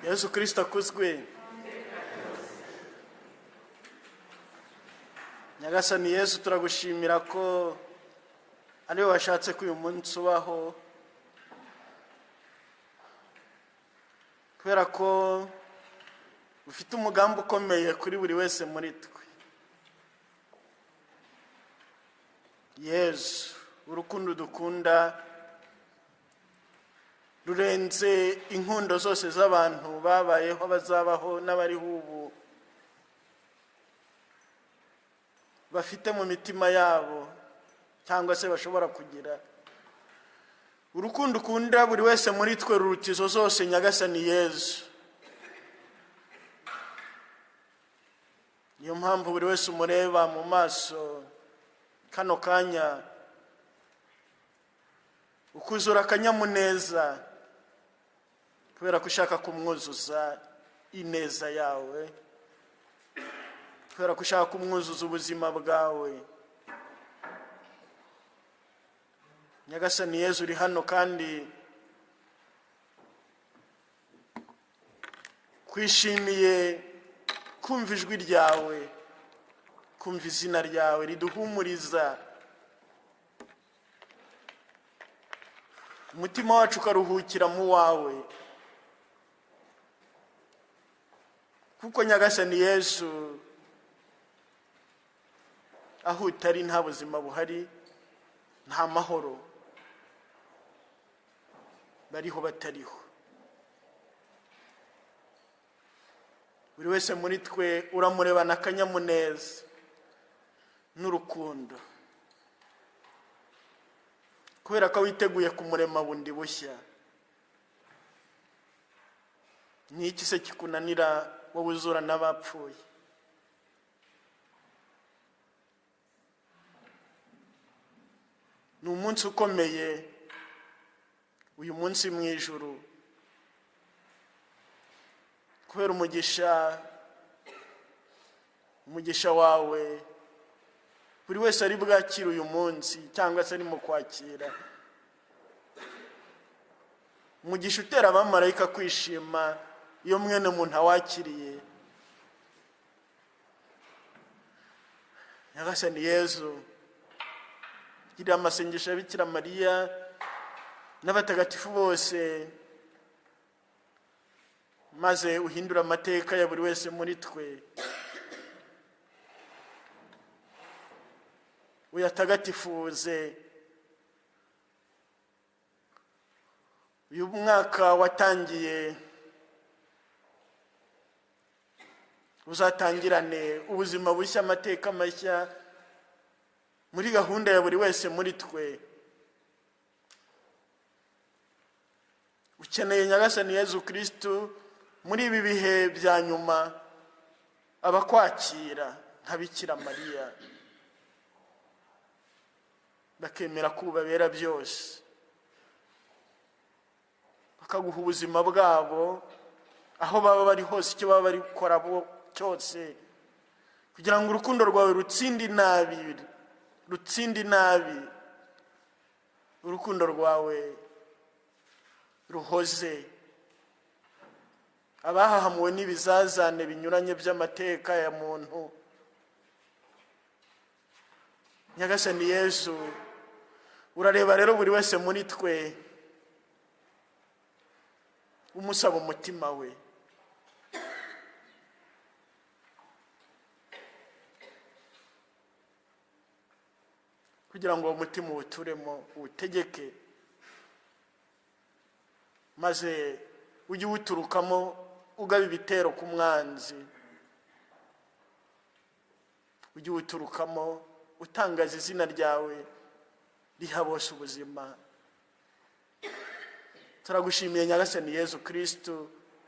Yesu Kristo akuzwe. Nyagasani Yesu, turagushimira ko ariwe washatse ko uyu munsi ubaho, kubera ko ufite umugambi ukomeye kuri buri wese muri twe. Yesu, urukundo dukunda rurenze inkundo zose z'abantu babayeho, bazabaho n'abariho ubu, bafite mu mitima yabo cyangwa se bashobora kugira. Urukundo ukunda buri wese muri twe ruruta izo zose, Nyagasani Yesu. Niyo mpamvu buri wese umureba mu maso kano kanya ukuzura akanyamuneza, kubera ko ushaka kumwuzuza ineza yawe, kubera ko ushaka kumwuzuza ubuzima bwawe. Nyagasani Yesu, uri hano kandi kwishimiye kumva ijwi ryawe, kumva izina ryawe riduhumuriza, umutima wacu ukaruhukira mu wawe. Kuko Nyagasani Yesu, aho utari nta buzima buhari, nta mahoro, bariho batariho. Buri wese muri twe uramurebana akanyamuneza n'urukundo, kubera ko witeguye kumurema bundi bushya. Ni iki se kikunanira wowe uzura n'abapfuye? Ni umunsi ukomeye, uyu munsi mu ijuru, kubera umugisha wawe buri wese ari bwakira uyu munsi cyangwa se ari mu kwakira. Umugisha utera abamarayika kwishima iyo mwene muntu awakiriye. Nyagasani Yesu, gira amasengesho ya Bikira Mariya n'abatagatifu bose, maze uhindura amateka ya buri wese muri twe, uyatagatifuze. Uyu mwaka watangiye uzatangirane ubuzima bushya, amateka mashya muri gahunda ya buri wese muri twe. Ukeneye Nyagasani Yesu Kristo muri ibi bihe bya nyuma, abakwakira nka Bikira Mariya, bakemera ko ubabera byose, bakaguha ubuzima bwabo aho baba bari hose, icyo baba bari gukora cyose, kugira ngo urukundo rwawe rutsinde inabi, urukundo rwawe ruhoze abahahamuwe n'ibizazane binyuranye by'amateka ya muntu. Nyagasani Yesu, urareba rero buri wese muri twe, umusaba umutima we, kugira ngo uwo mutima uwuturemo, uwutegeke, maze ujye uwuturukamo ugaba ibitero ku mwanzi, ujye uwuturukamo utangaza izina ryawe riha bose ubuzima. Turagushimiye Nyagasani Yesu Kristo,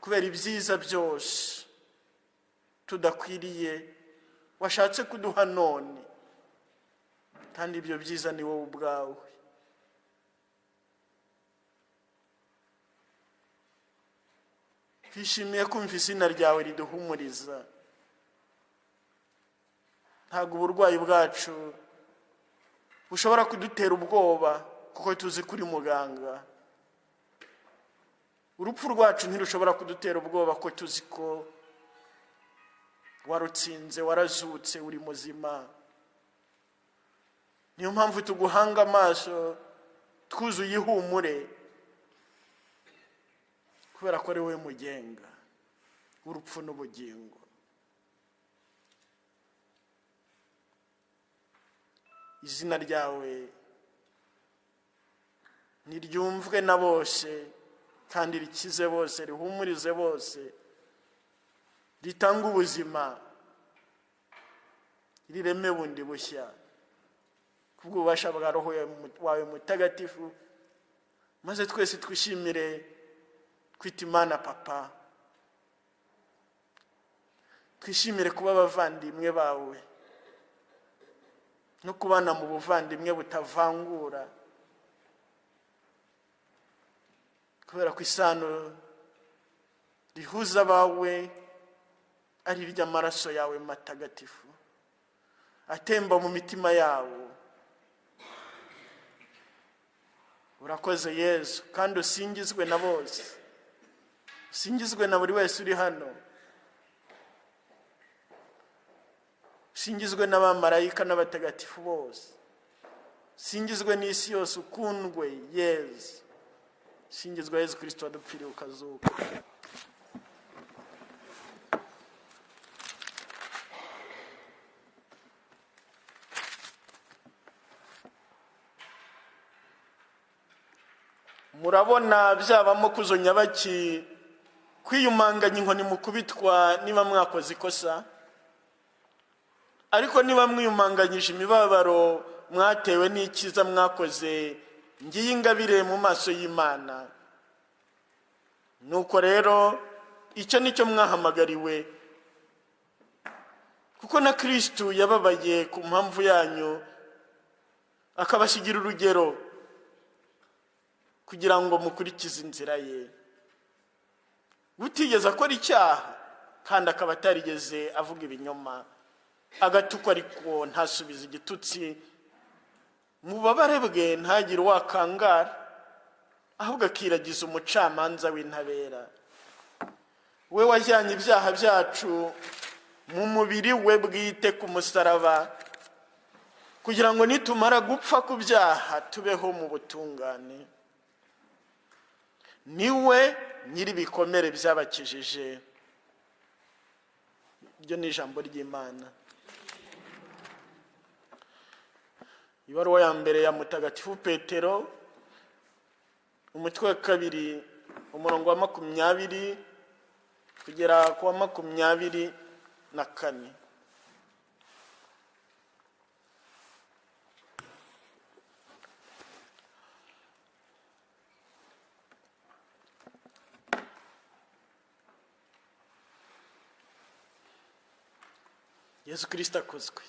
kubera ibyiza byose tudakwiriye washatse kuduha none, kandi ibyo byiza ni wowe ubwawe. Twishimiye kumva izina ryawe riduhumuriza. Ntabwo uburwayi bwacu bushobora kudutera ubwoba, kuko tuzi kuri muganga. urupfu rwacu ntirushobora kudutera ubwoba ko tuzi ko warutsinze, warazutse, uri muzima. Niyo mpamvu tuguhanga amaso twuzuye ihumure, kubera ko ari wowe mugenga w'urupfu n'ubugingo. Izina ryawe niryumvwe na bose kandi rikize bose, rihumurize bose, ritanga ubuzima, rireme bundi bushya kubw'ububasha bwa Roho wawe mutagatifu, maze twese twishimire kwita Imana Papa, twishimire kuba abavandimwe bawe no kubana mu buvandimwe butavangura, kubera ko isano rihuza abawe ari iry'amaraso yawe matagatifu atemba mu mitima yabo. Urakoze Yesu, kandi usingizwe na bose, usingizwe na buri wese uri hano, usingizwe n'abamarayika n'abatagatifu bose, usingizwe n'isi yose, ukundwe Yesu, usingizwe Yesu Kristo wadupfiriye ukazuka. Murabona byabamo kuzonya baki kwiyumanganya inkoni mukubitwa niba mwakoze ikosa, ariko niba mwiyumanganyije imibabaro mwatewe n'ikiza mwakoze, ngiye ingabire mu maso y'Imana. Nuko rero icyo nicyo mwahamagariwe, kuko na Kristo yababaye ku mpamvu yanyu akabashigira urugero kugira ngo mukurikize inzira ye. Utigeze akora icyaha kandi akaba atarigeze avuga ibinyoma, agatukwa ariko ntasubiza igitutsi, mu bubabare bwe ntagire uwakangara, ahubwo akiragiza umucamanza w'intabera. We wajyanye ibyaha byacu mu mubiri we bwite ku musaraba, kugira ngo nitumara gupfa ku byaha tubeho mu butungane. Niwe nyiri bikomere byabakijije. Iryo ni ijambo ry'Imana. Ibaruwa ya mbere ya Mutagatifu Petero, umutwe wa 2, umurongo wa 20 kugera ku wa 24. Yesu Kristo akozwe.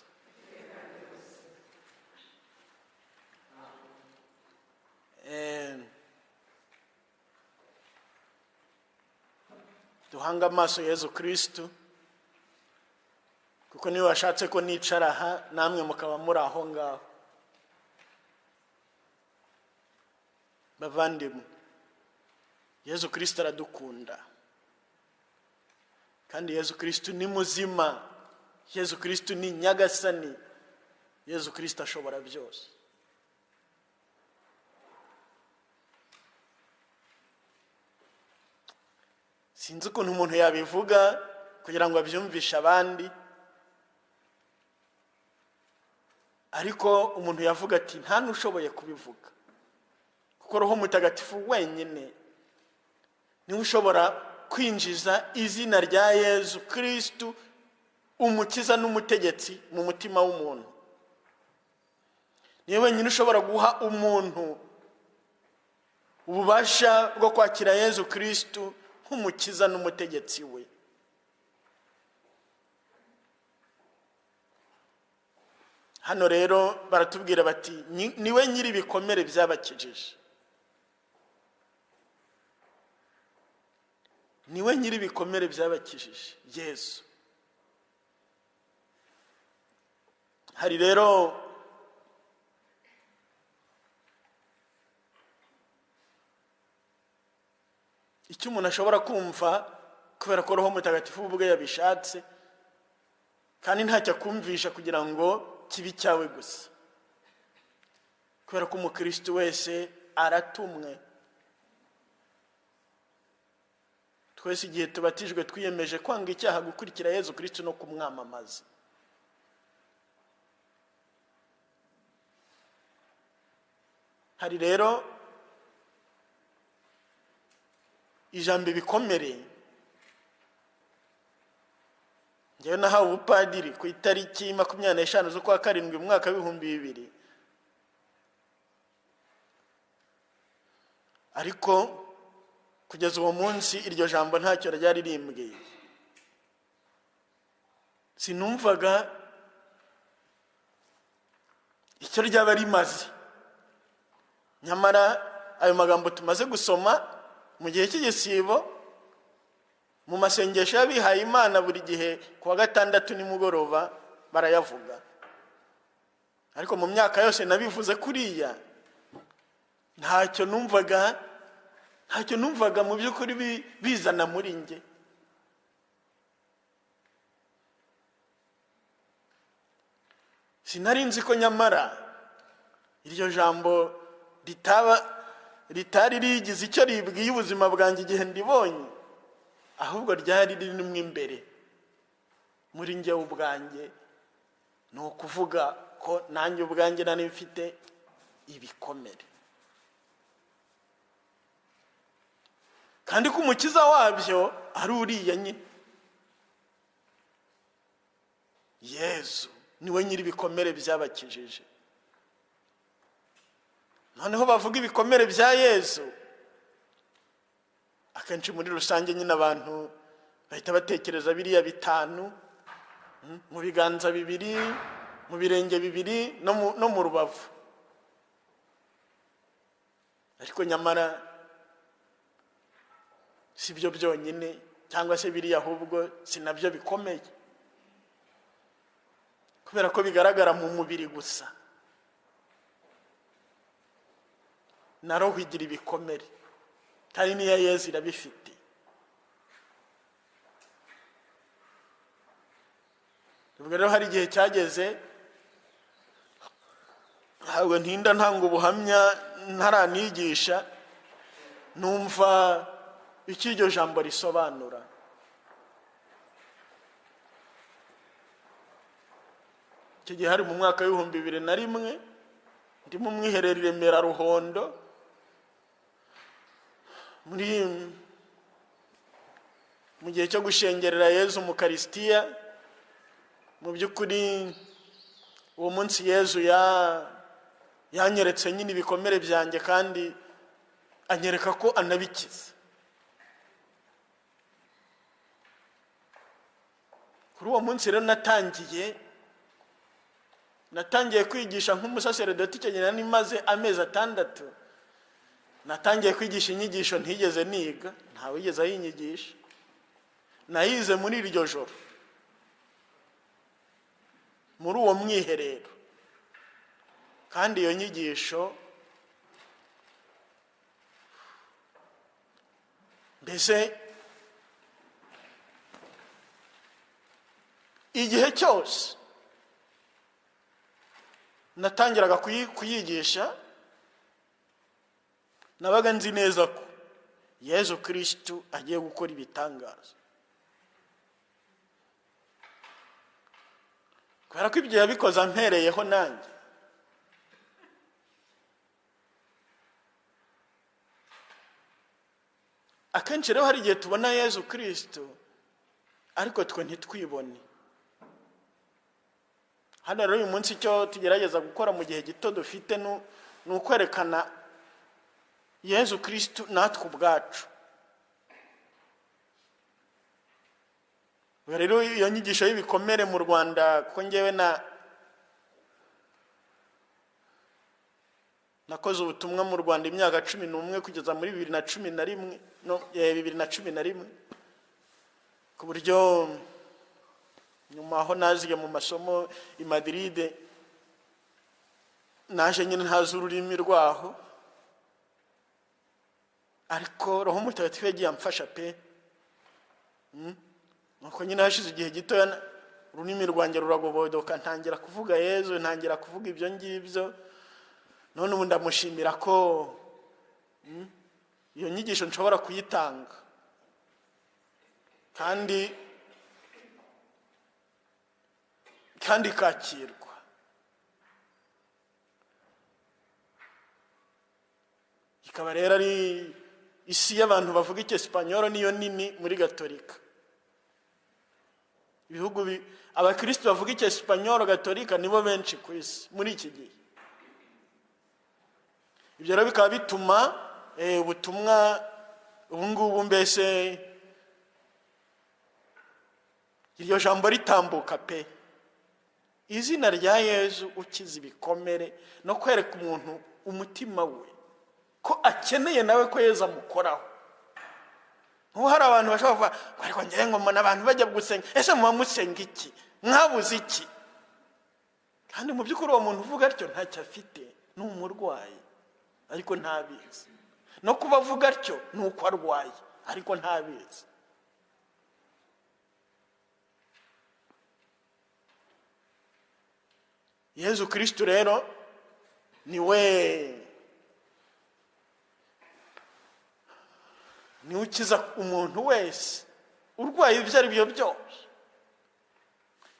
Duhanga amaso Yesu Kristo, kuko niwe washatse ko nicara aha namwe mukaba muri aho ngaho. Bavandimwe, Yesu Kristo aradukunda, kandi Yesu Kristo ni muzima, Yesu Kristo ni nyagasani, Yesu Kristo ashobora byose. Sinzi ukuntu umuntu yabivuga kugira ngo abyumvishe abandi, ariko umuntu yavuga ati nta nushoboye kubivuga, kuko Roho Mutagatifu wenyine niwe ushobora kwinjiza izina rya Yesu Kristo, umukiza n'umutegetsi, mu mutima w'umuntu. Niwe wenyine ushobora guha umuntu ububasha bwo kwakira Yesu Kristo nk'umukiza n'umutegetsi we. Hano rero baratubwira bati niwe nyiri bikomere byabakijije. Niwe nyiri bikomere byabakijije, Yesu. Hari rero icyo umuntu ashobora kumva kubera ko Roho Mutagatifu ubwe yabishatse, kandi ntacyo akumvisha kugira ngo kibi cyawe gusa, kubera ko umukristo wese aratumwe. Twese igihe tubatijwe twiyemeje kwanga icyaha, gukurikira Yezu Kristo no kumwamamaza. Hari rero ijambo bikomere. Njyewe nahawe ubupadiri ku itariki 25 z'ukwa karindwi mu mwaka w'2000, ariko kugeza uwo munsi iryo jambo ntacyo ryari rimbwiye. Sinumvaga icyo ryaba rimaze. Nyamara ayo magambo tumaze gusoma mu gihe cy'igisibo, mu masengesho y'abihaye Imana buri gihe kuwa gatandatu nimugoroba barayavuga. Ariko mu myaka yose nabivuze kuriya, ntacyo numvaga mu by'ukuri bizana muri nge. Sinari nzi ko nyamara iryo jambo ritari rigize icyo ribwiye ubuzima bwanjye igihe ndibonye, ahubwo ryari ririmo imbere muri nge ubwanjye. Ni ukuvuga ko nanjye ubwanjye nari mfite ibikomere, kandi ko umukiza wabyo ari uriya nyine Yezu. Niwe nyiri ibikomere byabakijije. Noneho bavuga ibikomere bya Yezu, akenshi muri rusange nyine abantu bahita batekereza biriya bitanu, mu biganza bibiri, mu birenge bibiri, no mu rubavu. Ariko nyamara si byo byonyine, cyangwa se biriya ahubwo sinabyo bikomeye, kubera ko bigaragara mu mubiri gusa. Na roho igira ibikomere, kandi n'iya Yezu irabifite. Ubwo rero hari igihe cyageze, ntabwo ntinda ntanga ubuhamya ntaranigisha, numva icyo iryo jambo risobanura. Icyo gihe hari mu mwaka w'2001, ndi mu mwiherero i Remera Ruhondo, mu gihe cyo gushengerera Yezu mu Karisitiya. Mu by'ukuri uwo munsi Yezu yanyeretse nyine ibikomere byanjye, kandi anyereka ko anabikiza. Kuri uwo munsi rero natangiye kwigisha nk'umusaseredoti. Icyo gihe nari maze amezi 6. Natangiye kwigisha inyigisho ntigeze niga, ntawigeze ayinyigisha. Nayize muri iryo joro, muri uwo mwiherero. Kandi iyo nyigisho mbese igihe cyose natangiraga kuyigisha, nabaga nzi neza ko Yezu Kristo agiye gukora ibitangaza, kubera ko ibyo yabikoze ampereyeho nanjye. Akenshi rero hari igihe tubona Yezu Kristo ariko twe ntitwibone. Hano rero uyu munsi icyo tugerageza gukora mu gihe gito dufite ni ukwerekana Yezu Kristo natwe ubwacu. Rero iyo nyigisho y'ibikomere mu Rwanda, ko ngewe nakoze ubutumwa mu Rwanda imyaka 11 kugeza muri 2011, ku buryo nyuma aho naziye mu masomo i Madrid, naje nyine ntazi ururimi rwaho, ariko Roho Mutagatifu yagiye amfasha pe. Nuko nyine hashize igihe gitoya ururimi rwanjye ruragobodoka, ntangira kuvuga Yezu, ntangira kuvuga ibyo ngibyo. None ubu ndamushimira ko iyo nyigisho nshobora kuyitanga kandi kakirwa. Ikaba rero ari isi y'abantu bavuga icyesipanyolo niyo nini muri Gatolika. Ibihugu abakristo bavuga icyesipanyolo Gatolika nibo benshi ku isi muri iki gihe. Ibyo rero bikaba bituma ubutumwa ubungubu mbese iryo jambo ritambuka pe. Izina rya Yezu ukiza ibikomere no kwereka umuntu umutima we ko akeneye nawe ko Yezu amukoraho. Nko hari abantu bashobora kuvuga ariko ngiye ngo mbona abantu bajya gusenga, ese muba musenga iki, mwabuze iki? Kandi mu by'ukuri uwo muntu uvuga atyo ntacyo afite, ni umurwayi ariko ntabizi. No kuba avuga atyo ni uko arwaye ariko ntabizi. Yezu Kristo rero niwe ukiza umuntu wese urwaye ibyo ari byo byose.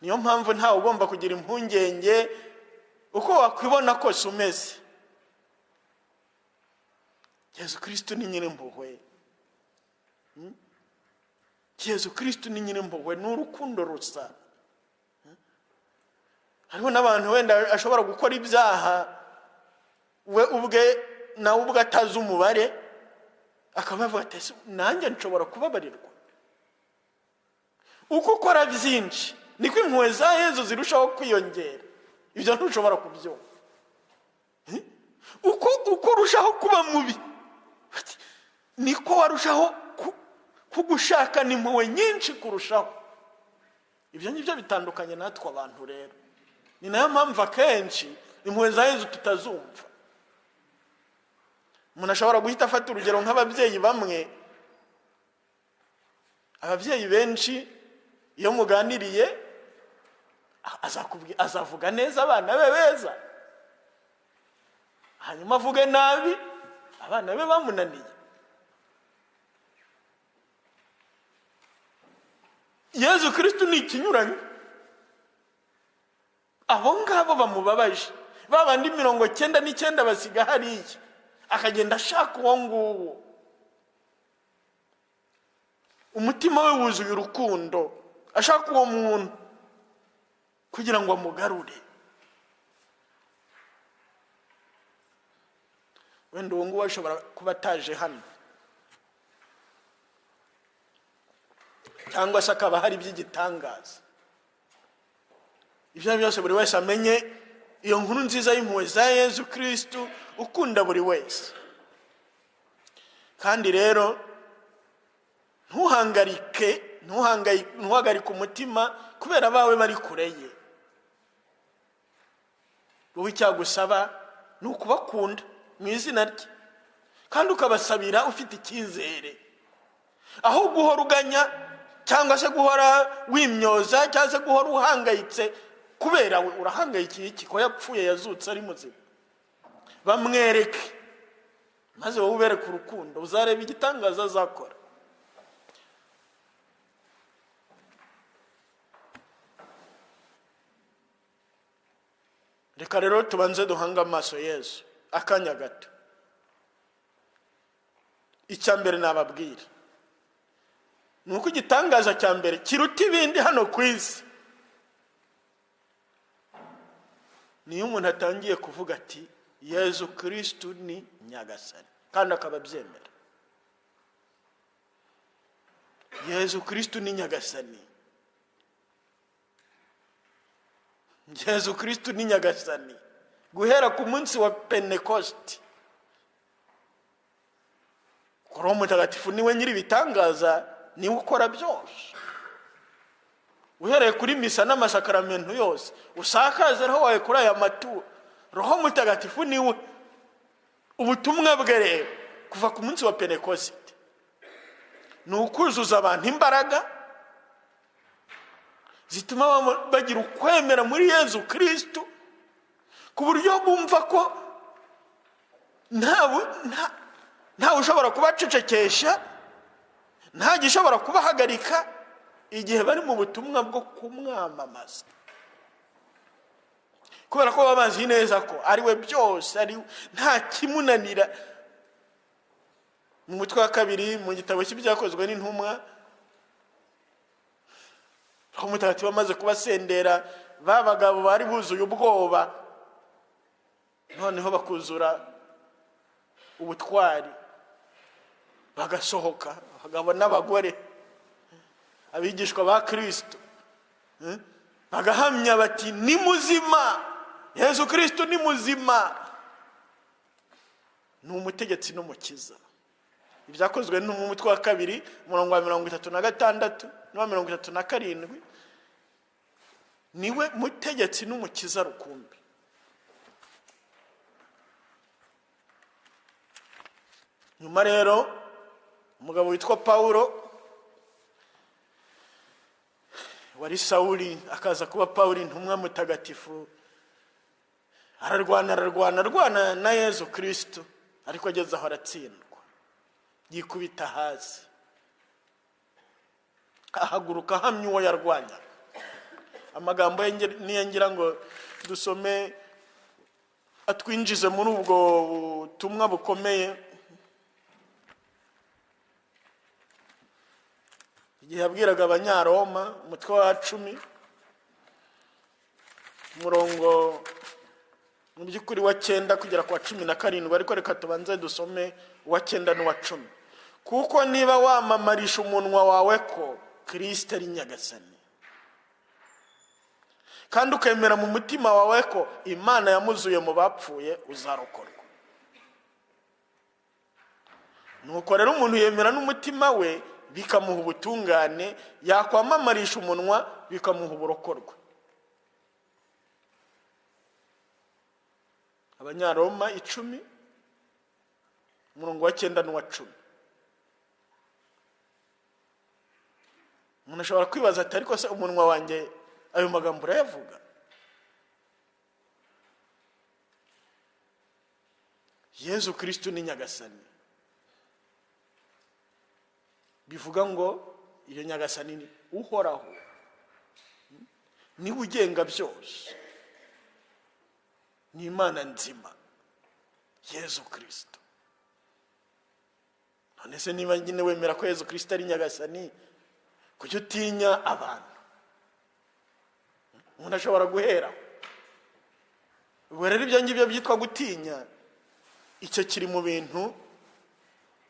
Niyo mpamvu ntawe ugomba kugira impungenge uko wakwibona kose umeze. Yezu Kristo ni nyir'impuhwe. Yezu Kristo ni nyir'impuhwe, ni urukundo rusa. Hariho n'abantu wenda ashobora gukora ibyaha we ubwe nawe ubwe atazi umubare, akaba avuga ati nanjye nshobora kubabarirwa. Uko ukora byinshi niko impuhwe za Yezu zirushaho kwiyongera. Ibyo ntushobora kubyumva. Uko urushaho kuba mubi niko warushaho kugushaka n'impuhwe nyinshi kurushaho. Ibyo ngibyo bitandukanye natwe abantu rero. Ni nayo mpamvu akenshi impuhwe za Yezu tutazumva. Umuntu ashobora guhita afata urugero nk'ababyeyi bamwe. Ababyeyi benshi iyo muganiriye azavuga neza abana be beza, hanyuma avuge nabi abana be bamunaniye. Yezu Kristo ni ikinyuranyo. Abo ngabo bamubabaje, babandi 99 basiga hariya, akagenda ashaka uwo nguwo. Umutima we wuzuye urukundo, ashaka uwo muntu kugira ngo amugarure. Wenda uwo nguwo ashobora kuba ataje hano, cyangwa se akaba hari by'igitangaza. Ibyo byose buri wese amenye iyo nkuru nziza y'impuhwe za Yezu Kristo ukunda buri wese. Kandi rero ntuhagarike umutima kubera bawe bari kure ye. Wowe icyagusaba ni ukubakunda mu izina rye, kandi ukabasabira ufite icyizere, aho guhora uganya cyangwa se guhora wimyoza cyangwa se guhora uhangayitse kubera we urahangayikiye iki ko yapfuye yazutse ari muzima. Bamwereke maze wowe ubereke urukundo, uzareba igitangaza azakora. Reka rero tubanze duhanga amaso Yesu akanya gato. Icya mbere nababwira nuko igitangaza cya mbere kiruta ibindi hano ku isi niyo umuntu atangiye kuvuga ati Yezu Kristo ni Nyagasani, kandi akababyemera. Yezu Kristo ni Nyagasani. Yezu Kristo ni Nyagasani guhera ku munsi wa Pentecost. Roho Mutagatifu niwe nyiri bitangaza, niwe ukora byose. Uhereye kuri misa n'amasakaramentu yose usakaze roho wawe kuri aya maturo. Roho Mutagatifu niwe ubutumwa bwe rero kuva ku munsi wa Pentekosite ni ukuzuza abantu imbaraga zituma bagira ukwemera muri Yezu Kristo, ku buryo bumva ko ntawe ushobora kubacecekesha, nta gishobora kubahagarika igihe bari mu butumwa bwo kumwamamaza, kubera ko baba bazi neza ko ari we byose, ari nta kimunanira. Mu mutwe wa 2 mu gitabo cy'ibyakozwe n'intumwa, aho Mutagatifu amaze kubasendera ba bagabo bari buzuye ubwoba, noneho bakuzura ubutwari, bagasohoka abagabo n'abagore, abigishwa ba Kristo, bagahamya bati ni muzima, Yezu Kristo ni muzima, ni umutegetsi n'umukiza. Ibyakozwe no mu mutwe wa 2 umurongo wa 36 no 37, niwe mutegetsi n'umukiza rukumbi. Nyuma rero umugabo witwa Paulo wari Sawuli akaza kuba Paulo intumwa mutagatifu, ararwana na Yezu Kristo, ariko ageze aho aratsindwa, yikubita hasi, ahaguruka ahamya uwo yarwanya. Amagambo niyangira ngo dusome atwinjize muri ubwo butumwa bukomeye. Igihe yabwiraga Abanyaroma umutwe wa 10 umurongo mu by'ukuri wa 9 kugera ku wa 17, ariko reka tubanze dusome wa 9 n'uwa 10. Kuko niba wamamarisha umunwa wawe ko Kristo ari nyagasani, kandi ukemera mu mutima wawe ko Imana yamuzuye mu bapfuye, uzarokorwa. Nuko rero umuntu yemera n'umutima we bikamuha ubutungane, yakwamamarisha umunwa bikamuha uburokorwa. Abanyaroma 10 umurongo wa 9 n'uwa 10. Umuntu ashobora kwibaza ati ariko se umunwa wanjye ayo magambo urayavuga? Yezu Kristo ni nyagasani, bivuga ngo iyo nyagasani ni uhoraho, niwe ugenga byose, ni Imana nzima, Yezu Kristo. None se niba nyine wemera ko Yezu Kristo ari nyagasani, kuki utinya abantu? Umuntu ashobora guhera ubwo rero ibyo ngibyo byitwa gutinya. Icyo kiri mu bintu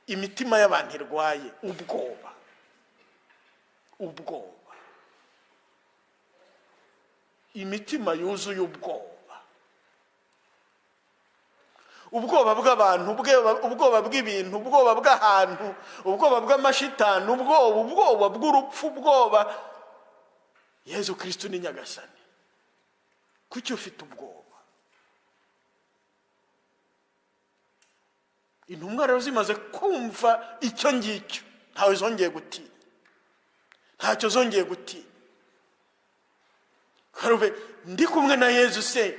imitima y'abantu irwaye, ubwoba, imitima yuzuye ubwoba bw'abantu, ubwoba bw'ibintu, ubwoba bw'ahantu, ubwoba bw'amashitani, ubwoba bw'urupfu, ubwoba. Yezu Kristo ni nyagasani, kuki ufite ubwoba? Intumwa rero zimaze kumva icyo ngicyo, ntawe zongeye gutinya, ntacyo zongeye gutinya. Karube ndi kumwe na Yezu, se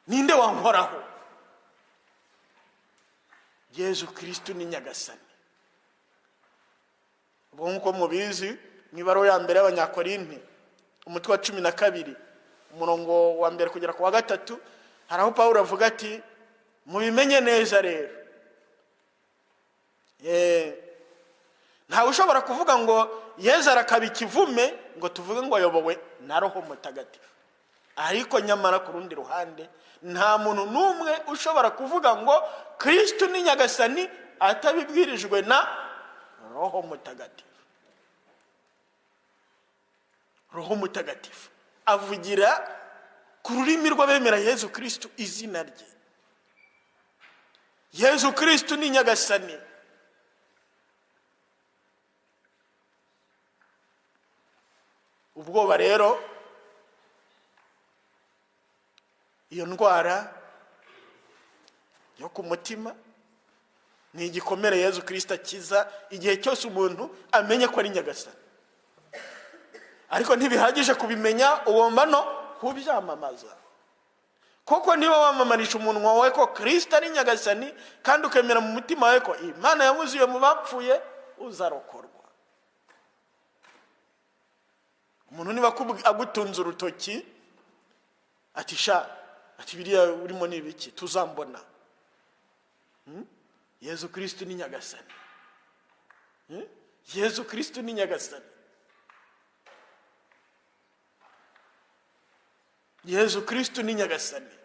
ninde wankoraho? Yezu Kristo ni nyagasani. Ubwo nkuko mubizi mu ibaruwa ya mbere y'Abanyakorinti umutwe wa 12 umurongo wa 1 kugera ku wa 3, haraho Paulo avuga ati mubimenye neza rero, ntawe ushobora kuvuga ngo Yezu arakaba ikivume ngo tuvuge ngo ayobowe na Roho Mutagatifu. Ariko nyamara ku rundi ruhande nta muntu n'umwe ushobora kuvuga ngo Kristo ni nyagasani atabibwirijwe na Roho Mutagatifu. Roho Mutagatifu avugira ku rurimi rw'abemera Yezu Kristo izina rye. Yezu Kristo ni nyagasani. Ubwoba rero, iyo ndwara yo ku mutima ni igikomere Yezu Kristo akiza igihe cyose umuntu amenye ko ari nyagasani. Ariko ntibihagije kubimenya, ugomba no kubyamamaza. Koko niba wamamarisha umunwa wawe ko Kristo ari nyagasani kandi ukemera mu mutima wawe ko Imana yamuzuye mu bapfuye, uzarokorwa. Umuntu niba agutunze urutoki ati biriya urimo ni ibiki, tuzambona. Yezu Kristo ni nyagasani. Yezu Kristo ni nyagasani. Yezu Kristo ni nyagasani.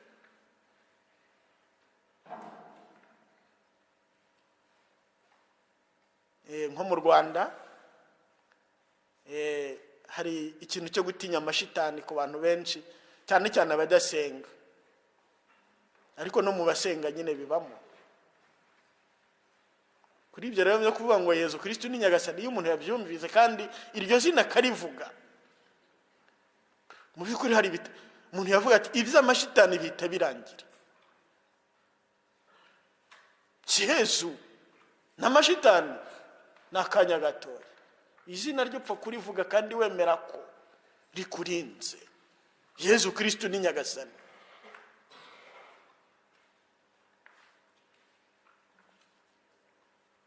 Nko mu Rwanda hari ikintu cyo gutinya amashitani ku bantu benshi, cyane cyane abadasenga. Ariko no mu basenga nyine bibamo. Kuri ibyo rero byo kuvuga ngo Yezu Kristo ni nyagasani, iyo umuntu yabyumvise kandi iryo zina karivuga, mu by'ukuri hari umuntu yavuga ati iby'amashitani bihita birangira. Yezu n'amashitani ni akanya gatoya. Izina ryo pfa kurivuga kandi wemera ko rikurinze. Yezu Kristo ni nyagasani.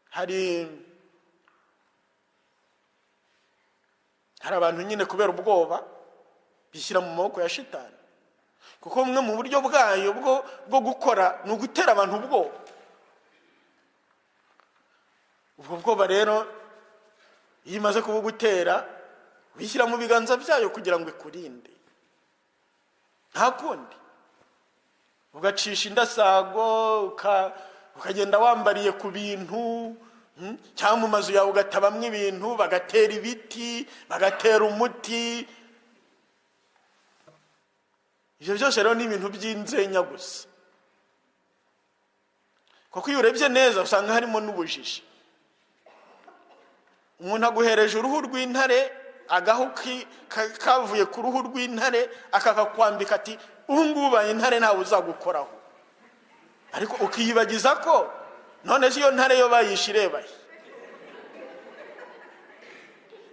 Hari abantu nyine kubera ubwoba bishyira mu maboko ya shitani, kuko bumwe mu buryo bwayo bwo gukora ni ugutera abantu ubwoba. Ubwo bwoba rero iyo imaze kubugutera, wishyira mu biganza byayo kugira ngo ikurinde. Nta kundi. Ugacisha indasago, ukagenda wambariye ku bintu, cyangwa mu mazu yawe ugatabamwo ibintu, bagatera ibiti, bagatera umuti. Ibyo byose rero ni ibintu by'inzenya gusa. Kuko iyo urebye neza usanga harimo n'ubujiji. Umuntu aguhereje uruhu rw'intare, agahu kavuye ku ruhu rw'intare, akakakwambika ati ubu ngubu ubaye intare ntawe uzagukoraho. Ariko ukiyibagiza ko none iyo ntare yo bayishirebaye.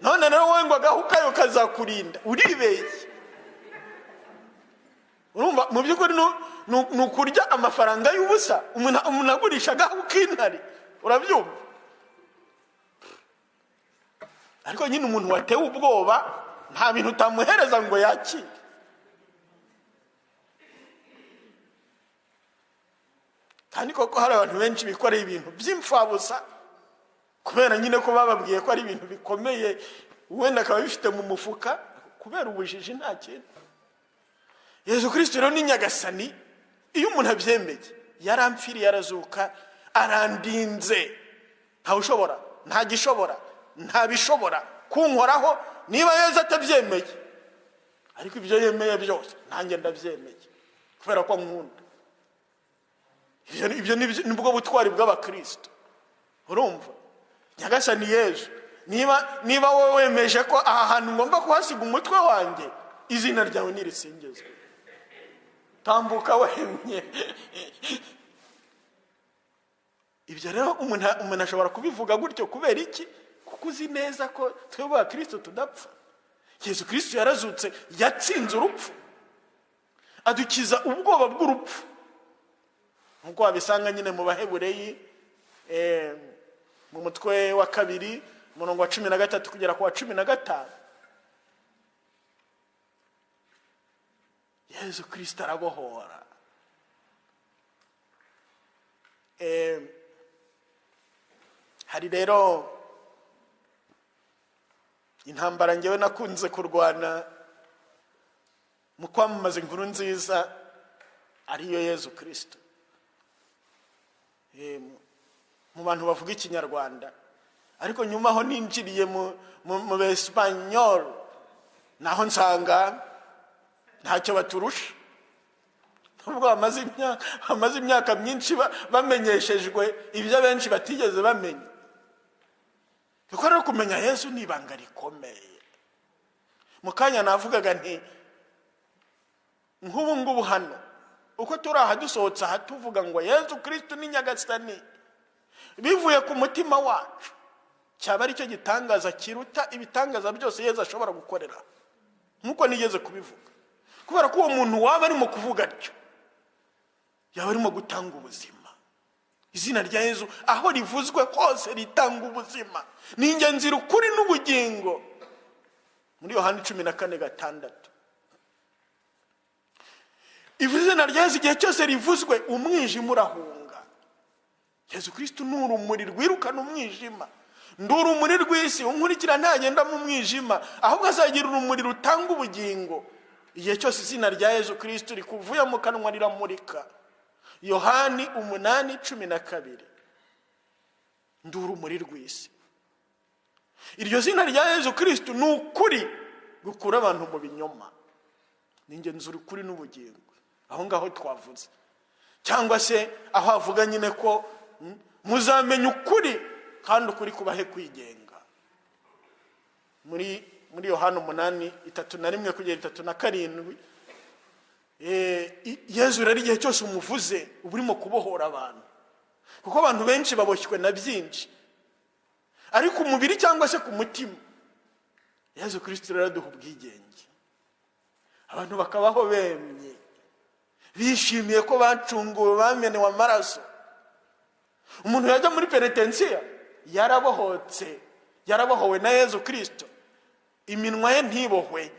None rero wowe ngo agahu kayo kazakurinda, uribeshye. Urumva mu by'ukuri ni ukurya amafaranga y'ubusa. Umuntu agurisha agahu k'intare, urabyumva? Ariko nyine umuntu watewe ubwoba nta bintu utamuhereza ngo yakire. Kandi koko hari abantu benshi bikoreye ibintu by'imfabusa kubera nyine ko bababwiye ko ari ibintu bikomeye, wenda akaba bifite mu mufuka, kubera ubujiji nta kintu. Yezu Kristo rero ni nyagasani. Iyo umuntu abyemeye, yarampfiriye, arazuka, arandinze, ntawushobora, nta gishobora, nta bishobora kunkoraho niba Yezu atabyemeye. Ariko ibyo yemeye byose nanjye ndabyemeye kubera ko nkunda. Ibyo nibwo butwari bw'abakristo. Urumva? Nyagasani Yezu, niba wowe wemeje ko aha hantu ngomba kuhasiga umutwe wanjye, izina ryawe nirisingizwe, tambuka wemye. Ibyo rero umuntu ashobora kubivuga gutyo kubera iki? Kuko uzi neza ko twebwe abakristo tudapfa. Yezu Kristo yarazutse, yatsinze urupfu, adukiza ubwoba bw'urupfu. Nkuko wabisanga nyine mu Bahebureyi mu mutwe wa 2 umurongo wa 13 kugera ku wa 15. Yezu Kristo arabohora. Hari rero intambara ngewe nakunze kurwana mu kwamamaza inkuru nziza ariyo Yezu Kristo. Mu bantu bavuga ikinyarwanda, ariko nyuma aho ninjiriye mu Espanyol naho nsanga ntacyo baturusha. Nubwo bamaze imyaka myinshi bamenyeshejwe ibyo benshi batigeze bamenya. Kuko rero kumenya Yesu ni ibanga rikomeye. Mu kanya navugaga nti nk'ubu ngubu hano uko turi aha dusohotse aha tuvuga ngo Yezu Kristo ni nyagasani, bivuye ku mutima wacu, cyaba ari cyo gitangaza kiruta ibitangaza byose Yesu ashobora gukorera, nkuko nigeze kubivuga. Kubera ko uwo muntu waba arimo kuvuga atyo yaba arimo gutanga ubuzima. Izina rya Yesu aho rivuzwe hose ritanga ubuzima. Ni ingenzi ukuri n'ubugingo. Muri Yohana 14:6 izina rya Yesu igihe cyose rivuzwe umwijima urahunga. Yesu Kristo ni urumuri rwirukana umwijima. Ndi urumuri rw'isi, unkurikira ntagenda mu mwijima, ahubwo azagira urumuri rutanga ubugingo. Igihe cyose izina rya Yesu Kristo rikuvuye mu kanwa riramurika. Yohani 8:12 ndi urumuri rw'isi. Iryo zina rya Yesu Kristo ni ukuri gukura abantu mu binyoma. Ni ingenzi ukuri n'ubugingo. Aho ngaho twavuze. Cyangwa se aho avuga nyine ko muzamenya ukuri kandi ukuri kubahe kwigenga. Muri Yohana 8:3-7 Yesu rero igihe cyose umuvuze uba urimo kubohora abantu, kuko abantu benshi baboshywe na byinshi, ariko umubiri cyangwa se ku mutima Yesu Kristo rero aduha ubwigenge. Abantu bakabaho bemye, bishimiye ko bacunguwe, bamenewe amaraso. Umuntu yajya muri penitensiya yarabohowe na Yesu Kristo, iminwa ye ntibohwe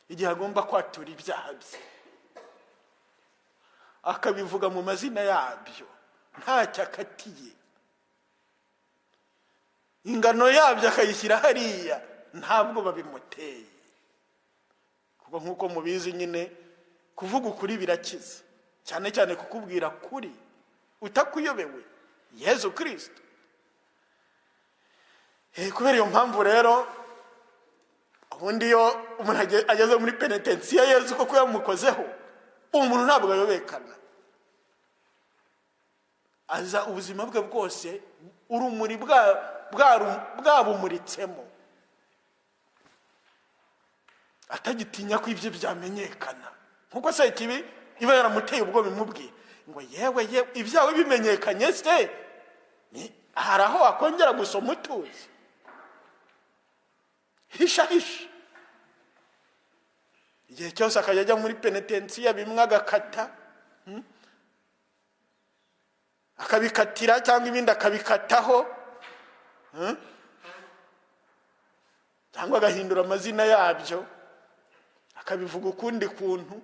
igihe agomba kwatura ibyaha bye, akabivuga mu mazina yabyo ntacyo akatiye, ingano yabyo akayishyira hariya ntabwo babimuteye. Kuko nk'uko mubizi nyine kuvuga ukuri birakiza, cyane cyane kukubwira kuri utakuyobewe Yesu Kristo. Kubera iyo mpamvu rero ubundi iyo umuntu ageze muri penitensiya Yesu koko yamukozeho, umuntu ntabwo ayobekana, aza ubuzima bwe bwose urumuri bwabumuritsemo, atagitinya ko ibyo byamenyekana. Nkuko se kibi iba yaramuteye ubwo bimubwira ngo yewe ibyawe bimenyekanye se hari aho wakongera gusoma utuzi. Hisha igihe cyose akajya muri penitensiya bimwe agakata, akabikatira cyangwa ibindi akabikataho, cyangwa agahindura amazina yabyo akabivuga ukundi kuntu.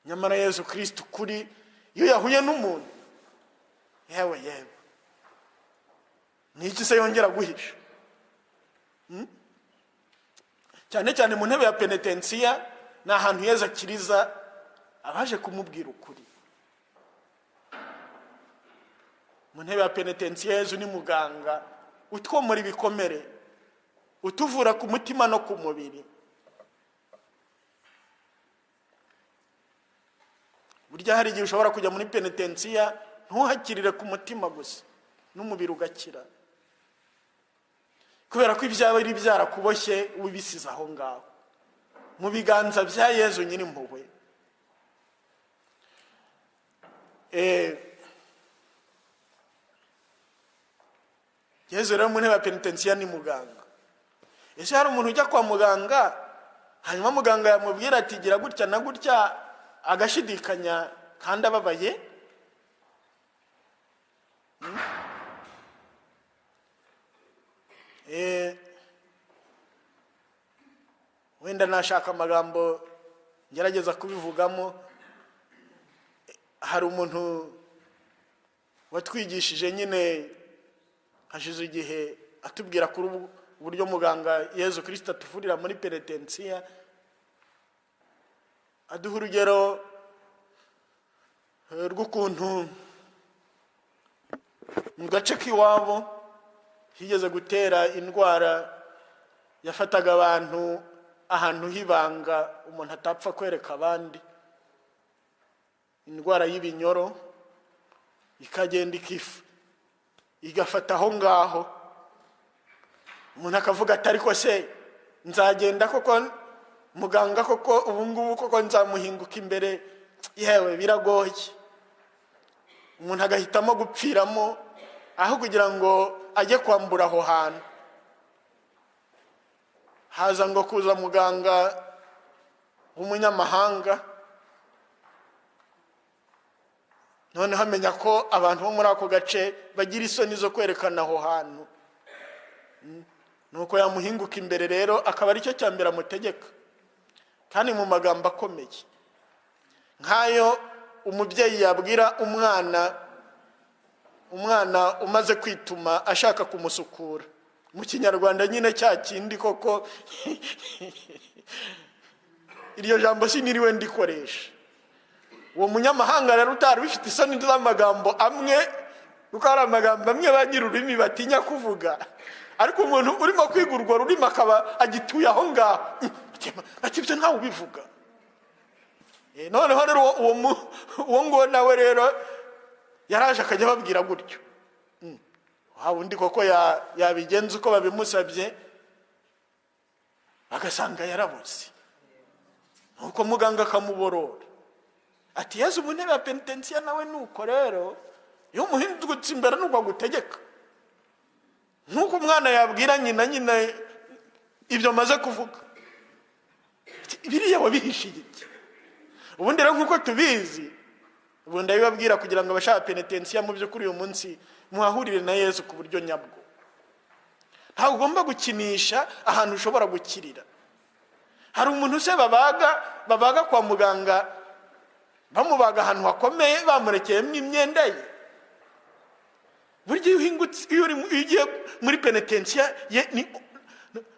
Nyamara Yesu Kristo kuri iyo yahuye n'umuntu yewe niki se yongera guhisha? Cyane cyane mu ntebe ya penitensiya ni ahantu Yesu akiriza abaje kumubwira ukuri. Mu ntebe ya penitensiya Yesu ni muganga utwomora ibikomere, utuvura ku mutima no ku mubiri. Burya hari igihe ushobora kujya muri penitensiya ntuhakirire ku mutima gusa, n'umubiri ugakira, kubera ko ibyawe ari byarakuboshye ubisize aho ngaho mu biganza bya Yesu nyiri impuhwe. Yesu rero mu ntebe ya penitensiya ni muganga. Ese hari umuntu ujya kwa muganga hanyuma muganga yamubwira ati gira gutya na gutya agashidikanya kandi ababaye? Wenda nashaka amagambo ngerageza kubivugamo. Hari umuntu watwigishije nyine hashize igihe atubwira kuri uburyo muganga Yesu Kristo atuvurira muri penitensiya, aduha urugero rw'ukuntu mu gace k'iwabo higeze gutera indwara yafataga abantu ahantu hibanga umuntu atapfa kwereka abandi, indwara y'ibinyoro ikagenda igafata aho ngaho. Umuntu akavuga ati ariko se nzagenda koko muganga koko ubu ngubu koko nzamuhinguka imbere? Yewe biragoye. umuntu agahitamo gupfiramo aho kugira ngo ajye kwambura aho hantu. Haza ngo kuza muganga w'umunyamahanga, none hamenya ko abantu bo muri ako gace bagira isoni zo kwerekana aho hantu, nuko yamuhinguka imbere rero akaba ari cyo cyambere amutegeka, kandi mu magambo akomeye nk'ayo umubyeyi yabwira umwana umaze kwituma ashaka kumusukura. Mu Kinyarwanda nyine cya kindi koko iryo jambo siniriwe ndikoresha. Uwo munyamahanga rero utari bifite isoni z'amagambo amwe, kuko hari amagambo amwe bagira ururimi batinya kuvuga, ariko umuntu urimo kwiga urwo rurimi akaba agituye aho ngaho ati ibyo ntawe ubivuga. Noneho rero uwo ngo nawe rero yaraje akajya babwira gutyo, undi koko yabigenza uko babimusabye agasanga yarabuze. Nuko muganga akamuborora ati Yesu mu ntebe ya penitensiya nawe nuko rero iyo umuhindutse imbere nuko gutegeka, nkuko umwana yabwira nyina ibyo maze kuvuga. Biriya wabihishiye iki? Ubundi rero nkuko tubizi, ubundi abibabwira kugira ngo abashaka penitensiya mu byo kuri uyu munsi muhahurire na Yesu ku buryo nyabwo. Ntabwo ugomba gukinisha ahantu ushobora gukirira. Hari umuntu se babaga kwa muganga, bamubaga ahantu hakomeye, bamurekeyemo imyenda ye. Burya iyo ugiye muri penitensiya